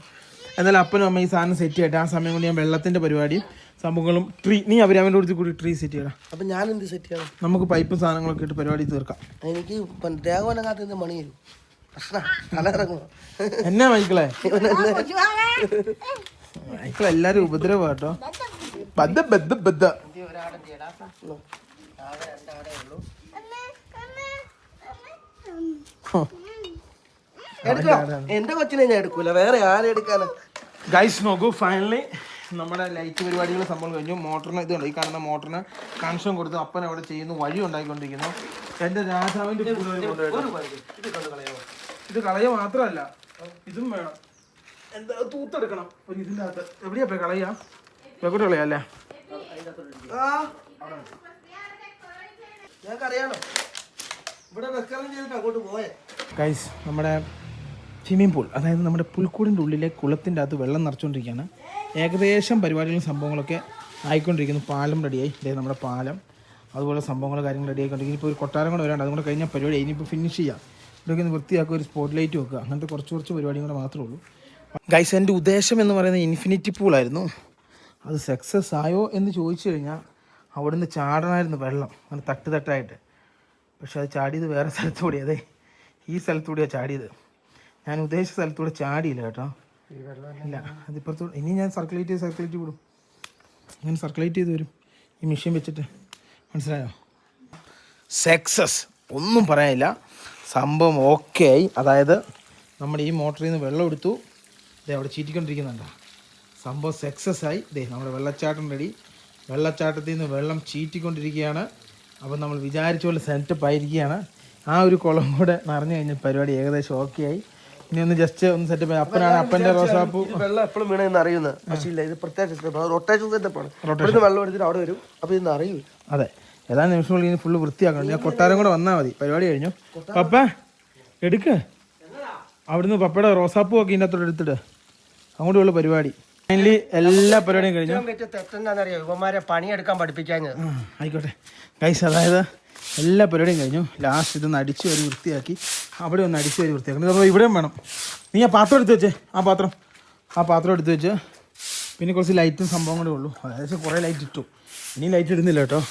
എന്നാലും അപ്പനും അമ്മ ഈ സാധനം സെറ്റ് ചെയ്യട്ടെ. ആ സമയം കൊണ്ട് ഞാൻ വെള്ളത്തിന്റെ പരിപാടിയും സംഭവങ്ങളും ട്രീ നീ അവരുടെ അടുത്ത് കൂടി ട്രീ സെറ്റ് ചെയ്യണം. അപ്പൊ ഞാൻ എന്ത് സെറ്റ് ചെയ്യണം? നമുക്ക് പൈപ്പും സാധനങ്ങളൊക്കെ ഇട്ട് പരിപാടി തീർക്കാം. എനിക്ക് ദേഹവനകത്ത് മണി വരും. പ്രശ്നം കലയിറങ്ങും. എന്നാ മൈക്കിളെ? മൈക്കിൾ എല്ലാരും ഉപദ്രവ കേട്ടോ. എന്റെ കൊച്ചിനെ ഞാൻ എടുക്കൂല, വേറെ ആരും എടുക്കാനാ. ഗൈസ് നോക്കൂ, ഫൈനലി നമ്മുടെ ലൈറ്റ് പരിപാടികൾ സംഭവം കഴിഞ്ഞു. മോട്ടറിന് ഇതുണ്ട്, ഈ കാണുന്ന മോട്ടറിന് കണക്ഷൻ കൊടുത്ത് അപ്പൻ അവിടെ ചെയ്യുന്നു, വഴി ഉണ്ടാക്കിക്കൊണ്ടിരിക്കുന്നു. എന്റെ രാജാവിന്റെ ഇത് കളയ മാത്രമല്ല ഇതും വേണം. എന്താ തൂത്തെടുക്കണം ഒരു ഇതിൻ്റെ അകത്ത്. എവിടെയാ കളയാ? വെക്കോട്ട് കളയല്ലേ? ഞങ്ങൾക്കറിയാലോ ഇവിടെ വെക്കണം ചെയ്തിട്ട് അങ്ങോട്ട് പോയേ. ഗൈസ് നമ്മുടെ സ്വിമ്മിംഗ് പൂൾ, അതായത് നമ്മുടെ പുൽക്കൂടിൻ്റെ ഉള്ളിലെ കുളത്തിൻ്റെ അകത്ത് വെള്ളം നിറച്ചുകൊണ്ടിരിക്കുകയാണ്. ഏകദേശം പരിപാടികളും സംഭവങ്ങളൊക്കെ ആയിക്കൊണ്ടിരിക്കുന്നു. പാലം റെഡിയായി. ഇതേ നമ്മുടെ പാലം, അതുപോലെ സംഭവങ്ങൾ കാര്യങ്ങൾ റെഡി ആയിക്കൊണ്ടിരിക്കും. ഇപ്പോൾ ഒരു കൊട്ടാരം കൂടെ വരാണ്ട്, അതുകൊണ്ട് കഴിഞ്ഞാൽ പരിപാടി ഇനിയിപ്പോൾ ഫിനിഷ് ചെയ്യാം. ഇവിടെയൊക്കെ ഒന്ന് വൃത്തിയാക്കുക, ഒരു സ്പോട്ട് ലൈറ്റ് വെക്കുക, അങ്ങനത്തെ കുറച്ച് പരിപാടിയും കൂടെ മാത്രമേ ഉള്ളൂ. ഗൈസ് എൻ്റെ ഉദ്ദേശം എന്ന് പറയുന്നത് ഇൻഫിനിറ്റി പൂളായിരുന്നു. അത് സക്സസ് ആയോ എന്ന് ചോദിച്ചു കഴിഞ്ഞാൽ അവിടുന്ന് ചാടണമായിരുന്നു വെള്ളം, അങ്ങനെ തട്ടായിട്ട്. പക്ഷെ അത് ചാടിയത് വേറെ സ്ഥലത്തുകൂടി. അതെ, ഈ സ്ഥലത്തുകൂടിയാണ് ചാടിയത്. ഞാൻ ഉദ്ദേശിച്ച സ്ഥലത്തൂടെ ചാടിയില്ല കേട്ടോ. ഇല്ല, അതിപ്പുറത്തോട്ട് ഇനി ഞാൻ സർക്കുലേറ്റ് വിടും. ഞാൻ സർക്കുലേറ്റ് ചെയ്ത് വരും ഈ മെഷീൻ വെച്ചിട്ട്. മനസ്സിലായോ? സക്സസ്, ഒന്നും പറയാനില്ല. സംഭവം ഓക്കെ ആയി. അതായത് നമ്മുടെ ഈ മോട്ടറിൽ നിന്ന് വെള്ളം എടുത്തു, ഇതേ അവിടെ ചീറ്റിക്കൊണ്ടിരിക്കുന്നുണ്ടോ. സംഭവം സക്സസ് ആയി. ഇതേ നമ്മുടെ വെള്ളച്ചാട്ടം റെഡി. വെള്ളച്ചാട്ടത്തിൽ നിന്ന് വെള്ളം ചീറ്റിക്കൊണ്ടിരിക്കുകയാണ്. അപ്പം നമ്മൾ വിചാരിച്ച പോലെ സെറ്റപ്പ് ആയിരിക്കുകയാണ്. ആ ഒരു കുളം കൂടെ നിറഞ്ഞു കഴിഞ്ഞ പരിപാടി ഏകദേശം ഓക്കെ ആയി. ഇനി ഒന്ന് ജസ്റ്റ് ഒന്ന് സെറ്റപ്പ് ആയി. അപ്പനാണ് അപ്പൻ്റെ റോസാപ്പൂ. വെള്ളം എപ്പോഴും വീണെന്ന് അറിയുന്നത്. പക്ഷേ ഇല്ല, ഇത് പ്രത്യേക റൊട്ടേഷൻ സെറ്റപ്പാണ്. വെള്ളം എടുത്തിട്ട് അവിടെ വരും. അപ്പോൾ ഇന്ന് അറിയില്ല. അതെ, ഏതാനും നിമിഷങ്ങളിൽ ഇനി ഫുള്ള് വൃത്തിയാക്കണം. ഞാൻ കൊട്ടാരം കൂടെ വന്നാൽ മതി. പരിപാടി കഴിഞ്ഞു. പപ്പ എടുക്ക്, അവിടുന്ന് പപ്പയുടെ റോസാപ്പൂ ഒക്കെ ഇതിനകത്തോടെ എടുത്തിട്ട് അങ്ങോട്ടുള്ള പരിപാടി. ഫൈനലി എല്ലാ പരിപാടിയും കഴിഞ്ഞു. തെറ്റെന്താണെന്നറിയോ? ഇവന്മാരെ പണിയെടുക്കാൻ പഠിപ്പിക്കാഞ്ഞത്. ആയിക്കോട്ടെ ഗൈസ്, അതായത് എല്ലാ പരിപാടിയും കഴിഞ്ഞു. ലാസ്റ്റ് ഇതൊന്ന് അടിച്ചു വരി വൃത്തിയാക്കി, അവിടെ ഒന്ന് അടിച്ചു വരി വൃത്തിയാക്കണം. അപ്പോൾ ഇവിടെയും വേണം. നീ ആ പാത്രം എടുത്ത് വെച്ചേ. ആ പാത്രം എടുത്ത് വെച്ച്. പിന്നെ കുറച്ച് ലൈറ്റും സംഭവം കൂടെ ഉള്ളൂ. അതായത് കുറേ ലൈറ്റ് ഇട്ടു. ഇനി ലൈറ്റ് ഇടുന്നില്ല കേട്ടോ.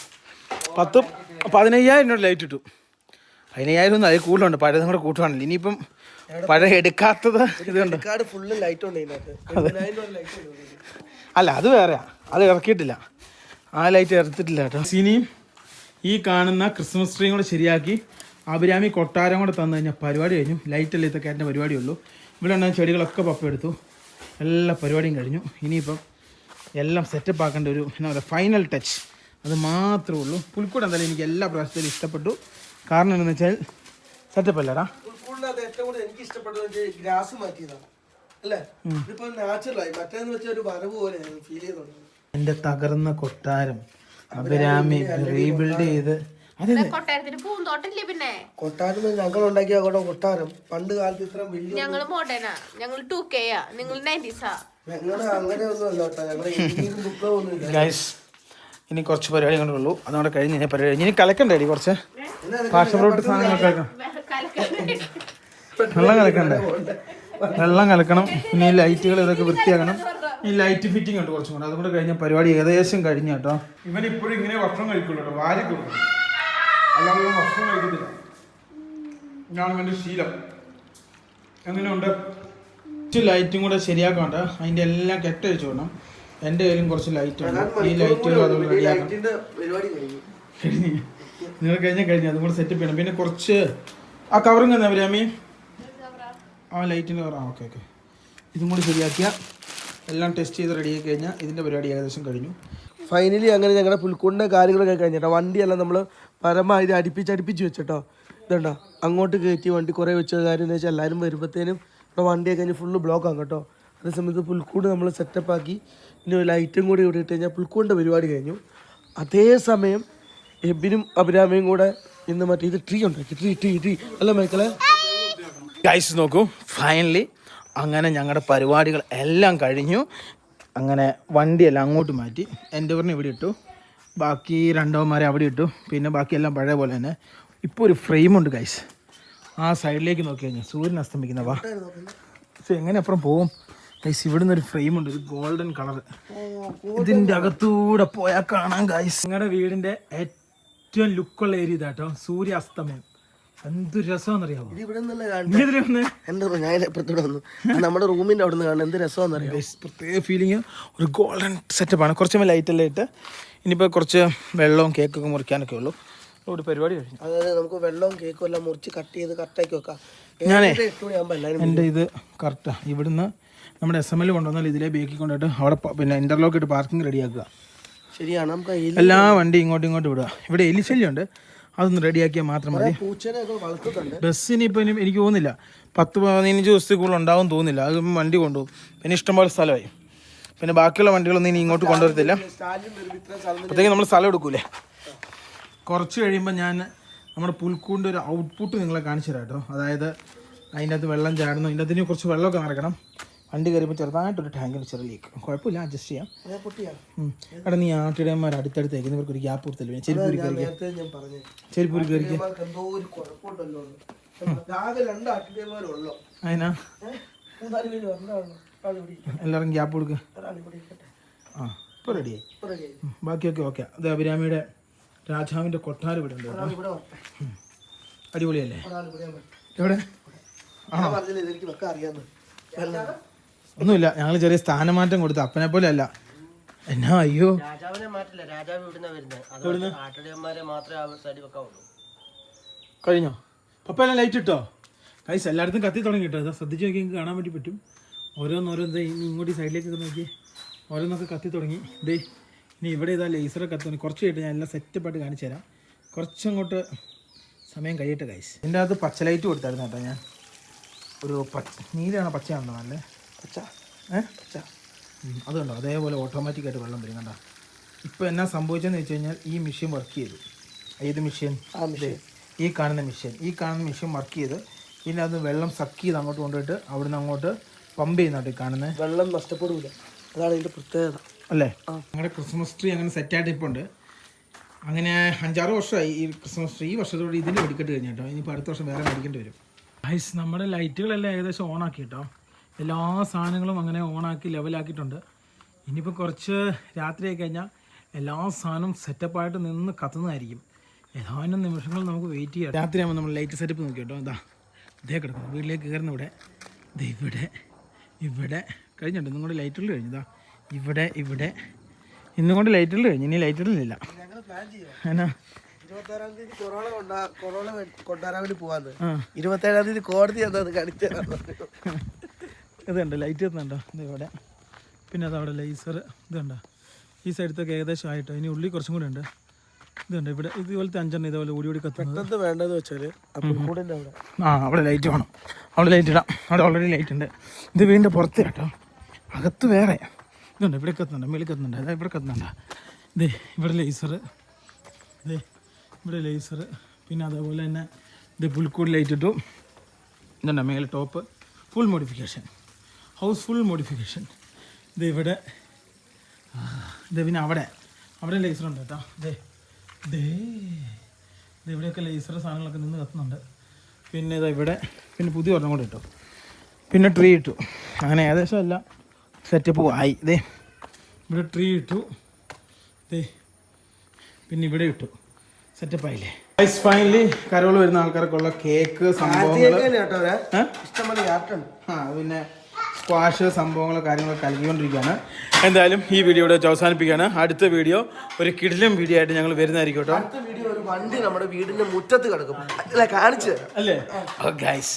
15,000 ലൈറ്റ് ഇട്ടു. 15,000 ഒന്നും അതിൽ കൂടുതലുണ്ട്. പഴയതും കൂടെ കൂട്ടുവാണല്ലോ. ഇനിയിപ്പം പഴയ എടുക്കാത്തത് ഇതുണ്ട്. ഫുള്ള് ലൈറ്റ് ഉണ്ട് ഇതിനകത്ത്. അല്ല, അത് വേറെയാ, അത് ഇറക്കിയിട്ടില്ല. ആ ലൈറ്റ് ഇറത്തിട്ടില്ല കേട്ടോ. ഇനിയും ഈ കാണുന്ന ക്രിസ്മസ് ട്രീയും കൂടെ ശരിയാക്കി അഭിരാമി കൊട്ടാരം കൂടെ തന്നു കഴിഞ്ഞാൽ പരിപാടി കഴിഞ്ഞു. ലൈറ്റല്ലേ ഇതൊക്കെ എൻ്റെ പരിപാടിയുള്ളൂ. ഇവിടെ ഉണ്ടായ ചെടികളൊക്കെ പപ്പ എടുത്തു. എല്ലാ പരിപാടിയും കഴിഞ്ഞു. ഇനിയിപ്പം എല്ലാം സെറ്റപ്പ് ആക്കേണ്ട ഒരു എന്താ പറയുക ഫൈനൽ ടച്ച് അത് മാത്രമേ ഉള്ളൂ. പുൽക്കൂട് എന്തായാലും എനിക്ക് എല്ലാ പ്രാവശ്യത്തിലും ഇഷ്ടപ്പെട്ടു. കാരണം എന്താണെന്ന് വെച്ചാൽ സെറ്റപ്പ് അല്ലടാ. പുൽക്കൂടിനകത്ത് ഏറ്റവും കൂടുതൽ എനിക്ക് ഇഷ്ടപ്പെട്ടത് ഗ്രാസ് മാറ്റിയതാണ് അല്ലേ. ഇതിപ്പോ നാച്ചുറലായി. മറ്റേന്ന് വെച്ചാൽ ഒരു വരവ് പോലെ ഫീൽ ചെയ്തോളൂ. എൻ്റെ തകർന്ന കൊട്ടാരം അഭിരാമി റീബിൽഡ് ചെയ്ത് അതെ കൊട്ടാരത്തിന് പൂന്തോട്ടല്ലേ പിന്നെ കൊട്ടാരം ഞങ്ങൾ ഉണ്ടാക്കിയ കൊട്ടാരം പണ്ട് കാലത്ത് ഇത്ര വലിയ ഞങ്ങള് മോഡേണാ, ഞങ്ങൾ 2K നിങ്ങൾ 90s ഞങ്ങളുടെ അങ്ങനെ ഒന്നും അല്ല കേട്ടോ. ഞങ്ങളുടെ ബുക്കൊന്നുമില്ല ഗൈസ്. ഇനി കുറച്ച് പരിപാടി കൊണ്ടുള്ളൂ. അതോടെ കഴിഞ്ഞ് ഇനി പരിപാടി ഇനി കലക്കണ്ടേ കുറച്ച് പാഷൻ ഫ്രൂട്ട് സാധനങ്ങളൊക്കെ വെള്ളം കലക്കണ്ടേ? വെള്ളം കലക്കണം. പിന്നെ ഈ ലൈറ്റുകൾ ഇതൊക്കെ വൃത്തിയാക്കണം. ഈ ലൈറ്റ് ഫിറ്റിംഗ് ഉണ്ട് കുറച്ചും കൂടെ. അതും കൂടെ കഴിഞ്ഞ പരിപാടി ഏകദേശം കഴിഞ്ഞ കേട്ടോ. ഇവൻ ഇപ്പോഴും ഇങ്ങനെ ഭക്ഷണം കഴിക്കുള്ളൂ കേട്ടോ. വാരി കൊടുക്കും, അല്ലാതെ ഭക്ഷണം കഴിക്കത്തില്ല. ഇതാണ് ഇവൻ്റെ ശീലം. എങ്ങനെയുണ്ട്? കുറച്ച് ലൈറ്റും കൂടെ ശരിയാക്കണ്ട. അതിൻ്റെ എല്ലാം കെട്ടഴിച്ചു വേണം. എൻ്റെ കയ്യിലും കുറച്ച് ലൈറ്റ് ഉണ്ട്. ഈ ലൈറ്റുകൾ അതുകൊണ്ട് റെഡിയാക്കണം. നിങ്ങൾ കഴിഞ്ഞു അതും കൂടെ സെറ്റപ്പ് ചെയ്യണം. പിന്നെ കുറച്ച് ആ കവറിങ് തന്നെ അഭിരാമി ആ ലൈറ്റിൻ്റെ കവർ. Okay okay. ഇതും കൂടി ശരിയാക്കിയാൽ എല്ലാം ടെസ്റ്റ് ചെയ്ത് റെഡിയാക്കി കഴിഞ്ഞാൽ ഇതിൻ്റെ പരിപാടി ഏകദേശം കഴിഞ്ഞു. ഫൈനലി അങ്ങനെ ഞങ്ങളുടെ പുൽക്കൂടിൻ്റെ കാര്യങ്ങളൊക്കെ കഴിഞ്ഞിട്ടോ. വണ്ടിയെല്ലാം നമ്മൾ പരമാവധി അടുപ്പിച്ച് വെച്ചിട്ടോ. ഇതുണ്ടോ അങ്ങോട്ട് കയറ്റി വണ്ടി കുറേ വെച്ച കാര്യം എന്ന് വെച്ചാൽ എല്ലാവരും വരുമ്പോഴത്തേനും ഇവിടെ വണ്ടിയൊക്കെ കഴിഞ്ഞ് ഫുള്ള് ബ്ലോക്ക് ആകും കേട്ടോ. അതേ സമയത്ത് പുൽക്കൂട് നമ്മൾ സെറ്റപ്പാക്കി ഇനി ഒരു ലൈറ്റും കൂടി ഇവിടെ ഇട്ട് കഴിഞ്ഞാൽ പുൽക്കൂടിൻ്റെ പരിപാടി കഴിഞ്ഞു. അതേസമയം എബിനും അഭിരാമിയും കൂടെ ഇന്ന് മറ്റേ ഇത് ട്രീ ഉണ്ടാക്കി. ട്രീ അല്ല മൈക്കളെ ഗൈസ് നോക്കൂ, ഫൈനലി അങ്ങനെ ഞങ്ങളുടെ പരിപാടികൾ എല്ലാം കഴിഞ്ഞു. അങ്ങനെ വണ്ടിയെല്ലാം അങ്ങോട്ട് മാറ്റി. എൻ്റെ പറഞ്ഞ് ഇവിടെ ഇട്ടു, ബാക്കി രണ്ടോമാരെ അവിടെ ഇട്ടു. പിന്നെ ബാക്കിയെല്ലാം പഴയ പോലെ തന്നെ. ഇപ്പോൾ ഒരു ഫ്രെയിമുണ്ട് ഗൈസ്. ആ സൈഡിലേക്ക് നോക്കി കഴിഞ്ഞാൽ സൂര്യൻ അസ്തമിക്കുന്ന വാ പക്ഷെ എങ്ങനെ അപ്പുറം പോവും ഗൈസ്. ഇവിടുന്ന് ഒരു ഫ്രെയിമുണ്ട്, ഒരു ഗോൾഡൻ കളർ. ഇതിൻ്റെ അകത്തൂടെ പോയാൽ കാണാം ഗൈസ്. നിങ്ങളുടെ വീടിൻ്റെ ഏറ്റവും ലുക്കുള്ള ഏരിയ ഇതാട്ടോ. സൂര്യ അസ്തമയം എന്ത് രസമാണെന്നറിയാമോ? നമ്മുടെ റൂമിന്റെ അവിടെ നിന്ന് കാണാൻ എന്ത് രസമാണെന്നറിയാം. പ്രത്യേക ഫീലിങ്. ഒരു ഗോൾഡൻ സെറ്റപ്പാണ്. കുറച്ച് ലൈറ്റ് എല്ലാം ഇട്ട് ഇനിയിപ്പോൾ കുറച്ച് വെള്ളവും കേക്കൊക്കെ മുറിക്കാനൊക്കെ ഉള്ളൂ. ഒരു പരിപാടി കഴിഞ്ഞു. അതായത് നമുക്ക് വെള്ളവും കേക്കും എല്ലാം മുറിച്ച് കട്ട് ചെയ്ത് കറക്റ്റാക്കി വെക്കാം. ഞാനേ എൻ്റെ ഇത് കറക്റ്റാണ്. ഇവിടുന്ന് നമ്മുടെ SML കൊണ്ടുവന്നാൽ ഇതിലെ ബേക്കിൽ കൊണ്ടുപോയിട്ട് അവിടെ പിന്നെ ഇൻ്റർലോക്ക് ഇട്ട് പാർക്കിംഗ് റെഡിയാക്കുക. ശരിയാണ്. നമുക്ക് എല്ലാ വണ്ടി ഇങ്ങോട്ടും വിടുക. ഇവിടെ എലിശല്യമുണ്ട്, അതൊന്ന് റെഡിയാക്കിയാൽ മാത്രം മതി. ബസ്സിന് ഇപ്പം എനിക്ക് തോന്നുന്നില്ല 10-15 ദിവസത്തിൽ കൂടുതൽ ഉണ്ടാവും തോന്നുന്നില്ല. അത് വണ്ടി കൊണ്ടുപോകും. പിന്നെ ഇഷ്ടംപോലെ സ്ഥലമായി. പിന്നെ ബാക്കിയുള്ള വണ്ടികളൊന്നും ഇനി ഇങ്ങോട്ട് കൊണ്ടുവരത്തില്ല. അപ്പോഴത്തേക്ക് നമ്മൾ സ്ഥലം എടുക്കൂലേ. കുറച്ച് കഴിയുമ്പോൾ ഞാൻ നമ്മുടെ പുൽക്കൂടിൻ്റെ ഒരു ഔട്ട്പുട്ട് നിങ്ങളെ കാണിച്ചു തരാം കേട്ടോ. അതായത് അതിൻ്റെ അകത്ത് വെള്ളം ചാടുന്നു. അതിൻ്റെ അകത്തിന് കുറച്ച് വെള്ളമൊക്കെ നിറയ്ക്കണം. വണ്ടി കയറിയപ്പോൾ ചെറുതായിട്ടൊരു ടാങ്കിന് ചെറിയ ലീക്ക്. കുഴപ്പമില്ല, അഡ്ജസ്റ്റ് ചെയ്യാം. എടാ നീ ആട്ടിടയന്മാർ അടുത്തടുത്തേക്ക് ഇവർക്ക് ഒരു ഗ്യാപ്പ് കൊടുത്തില്ല. ചെരിപ്പൂരി കയറിക്ക്. അതിനാ എല്ലാവരും ഗ്യാപ്പ് കൊടുക്കുക. ആ ഇപ്പോൾ റെഡിയായി. ബാക്കിയൊക്കെ ഓക്കെ. അത് അഭിരാമിയുടെ രാജാവിൻ്റെ കൊട്ടാരം ഇവിടെ ഉണ്ട്. അടിപൊളിയല്ലേ? എവിടെ ഒന്നുമില്ല, ഞങ്ങൾ ചെറിയ സ്ഥാനമാറ്റം കൊടുത്തു. അപ്പനെ പോലെ അല്ല. എന്നാ അയ്യോ കഴിഞ്ഞോ? പപ്പ എല്ലാം ലൈറ്റ് ഇട്ടോ കൈസ്? എല്ലായിടത്തും കത്തി തുടങ്ങി കേട്ടോ. അത് ശ്രദ്ധിച്ച് നോക്കി നിങ്ങൾക്ക് കാണാൻ വേണ്ടി പറ്റും. ഓരോന്നോരോന്ന് ഇനി ഇങ്ങോട്ട് സൈഡിലേക്കൊക്കെ നോക്കി ഓരോന്നൊക്കെ കത്തി തുടങ്ങി. ദേ ഇനി ഇവിടെ ഇതാ ലേസറൊക്കെ കത്തി തുടങ്ങി. കുറച്ച് കഴിഞ്ഞിട്ട് ഞാൻ എല്ലാം സെറ്റപ്പായിട്ട് കാണിച്ചു തരാം. കുറച്ചങ്ങോട്ട് സമയം കഴിയട്ടെ ഗൈസ്. എൻ്റെ അകത്ത് പച്ച ലൈറ്റ് കൊടുത്തായിരുന്നു കേട്ടോ. ഞാൻ ഒരു നീലയാണോ പച്ചയാണോ? നല്ല പച്ച പച്ച അതുണ്ടോ? അതേപോലെ ഓട്ടോമാറ്റിക്കായിട്ട് വെള്ളം വരും കണ്ടോ. ഇപ്പോൾ എന്നാ സംഭവിച്ചതെന്ന് വെച്ച് കഴിഞ്ഞാൽ ഈ മെഷീൻ വർക്ക് ചെയ്തു. ഏത് മെഷീൻ? ഈ കാണുന്ന മെഷീൻ വർക്ക് ചെയ്ത് പിന്നെ അത് വെള്ളം സക്ക് ചെയ്ത് അങ്ങോട്ട് കൊണ്ടുപോയിട്ട് അവിടുന്ന് അങ്ങോട്ട് പമ്പ് ചെയ്യുന്നുണ്ട്. കാണുന്നത് വെള്ളം നഷ്ടപ്പെടില്ല. അതാണ് ഇതിൻ്റെ പ്രത്യേകത അല്ലേ? ഞങ്ങളുടെ ക്രിസ്മസ് ട്രീ അങ്ങനെ സെറ്റായിട്ട് ഇപ്പോൾ ഉണ്ട്. അങ്ങനെ 5-6 വർഷമായി ഈ ക്രിസ്മസ് ട്രീ. ഈ വർഷത്തോടെ ഇതിൻ്റെ വെടിക്കെട്ട് കഴിഞ്ഞു കേട്ടോ. ഇനിയിപ്പോൾ അടുത്ത വർഷം വേറെ മേടിക്കേണ്ടി വരും. ഗൈസ് നമ്മുടെ ലൈറ്റുകളെല്ലാം ഏകദേശം ഓണാക്കി കേട്ടോ. എല്ലാ സാധനങ്ങളും അങ്ങനെ ഓണാക്കി ലെവലാക്കിയിട്ടുണ്ട്. ഇനിയിപ്പോൾ കുറച്ച് രാത്രിയായി കഴിഞ്ഞാൽ എല്ലാ സാധനവും സെറ്റപ്പായിട്ട് നിന്ന് കത്തുന്നതായിരിക്കും. ഏതാനും നിമിഷങ്ങൾ നമുക്ക് വെയിറ്റ് ചെയ്യാം. രാത്രിയാകുമ്പോൾ നമ്മൾ ലൈറ്റ് സെറ്റപ്പ് നോക്കി കേട്ടോ. ഇതേ കിടക്കുന്നു. വീട്ടിലേക്ക് കയറുന്ന ഇവിടെ കഴിഞ്ഞിട്ടുണ്ട്. ഇന്നും കൊണ്ട് ലൈറ്റുകൾ കഴിഞ്ഞു. ഇവിടെ ഇന്നും കൊണ്ട് ലൈറ്റുകൾ കഴിഞ്ഞു. ഇനി ലൈറ്റുകളില്ല. എന്നാ 26-ാം തീയതി കൊറോണ കൊണ്ടുവരാൻ വേണ്ടി പോവാന്ന്. 27-ാം തീയതി കോടതി എന്താന്ന് കാണിച്ചു. ഇതുണ്ട് ലൈറ്റ് എത്തുന്നുണ്ടോ ഇത് ഇവിടെ. പിന്നെ അതവിടെ ലേസർ ഇതുണ്ടോ. ഈ സൈഡത്തൊക്കെ ഏകദേശം ആയിട്ടോ. ഇനി ഉള്ളിൽ കുറച്ചും കൂടെ ഉണ്ട്. ഇതുണ്ട് ഇവിടെ ഇതുപോലത്തെ 5 ഇതുപോലെ ഓടി കത്തുന്നത്. പെട്ടെന്ന് വേണ്ടതെന്ന് വെച്ചാല് പുൽക്കൂടിന്റെ അവിടെ അവിടെ ലൈറ്റ് വേണം. അവിടെ ലൈറ്റ് ഇടാം. അവിടെ ഓൾറെഡി ലൈറ്റ് ഉണ്ട്. ഇത് വീണ്ടും പുറത്ത് കേട്ടോ. അകത്ത് വേറെ ഇതുണ്ട്. ഇവിടെ കത്തുന്നുണ്ട്. മേളിൽ കത്തുന്നുണ്ട്. അതായത് ഇവിടെ കത്തുന്നുണ്ട്. ഇതേ ഇവിടെ ലേസർ. ഇതേ ഇവിടെ ലേസർ. പിന്നെ അതേപോലെ തന്നെ ഇത് പുൽക്കൂട് ലൈറ്റ് ഇട്ടു. ഇതുണ്ട് മേലെ top full modification. House full modification. ഇത് ഇവിടെ ഇത് പിന്നെ അവിടെ ലേസർ ഉണ്ട് കേട്ടോ. ഇവിടെയൊക്കെ ലേസർ സാധനങ്ങളൊക്കെ നിന്ന് കത്തുന്നുണ്ട്. പിന്നെ ഇതാ ഇവിടെ പിന്നെ പുതിയ ഒരെണ്ണം കൂടെ ഇട്ടു. പിന്നെ ട്രീ ഇട്ടു. അങ്ങനെ ഏകദേശം എല്ലാം സെറ്റപ്പ് ആയി. ഇവിടെ ട്രീ ഇട്ടു. പിന്നെ ഇവിടെ ഇട്ടു. സെറ്റപ്പായില്ലേ. ഫൈനലി കരോൾ വരുന്ന ആൾക്കാർക്കുള്ള കേക്ക് സംഭവങ്ങൾ പിന്നെ സ്ക്വാഷ് സംഭവങ്ങൾ കാര്യങ്ങളൊക്കെ നൽകിക്കൊണ്ടിരിക്കുകയാണ്. എന്തായാലും ഈ വീഡിയോ ഇവിടെ അവസാനിപ്പിക്കുകയാണ്. അടുത്ത വീഡിയോ ഒരു കിടിലം വീഡിയോ ആയിട്ട് ഞങ്ങൾ വരുന്നതായിരിക്കും കേട്ടോ. അടുത്ത വീഡിയോ ഒരു വണ്ടി നമ്മുടെ വീടിന്റെ മുറ്റത്ത് കിടക്കും. കാണിച്ചു അല്ലേ ഗൈസ്.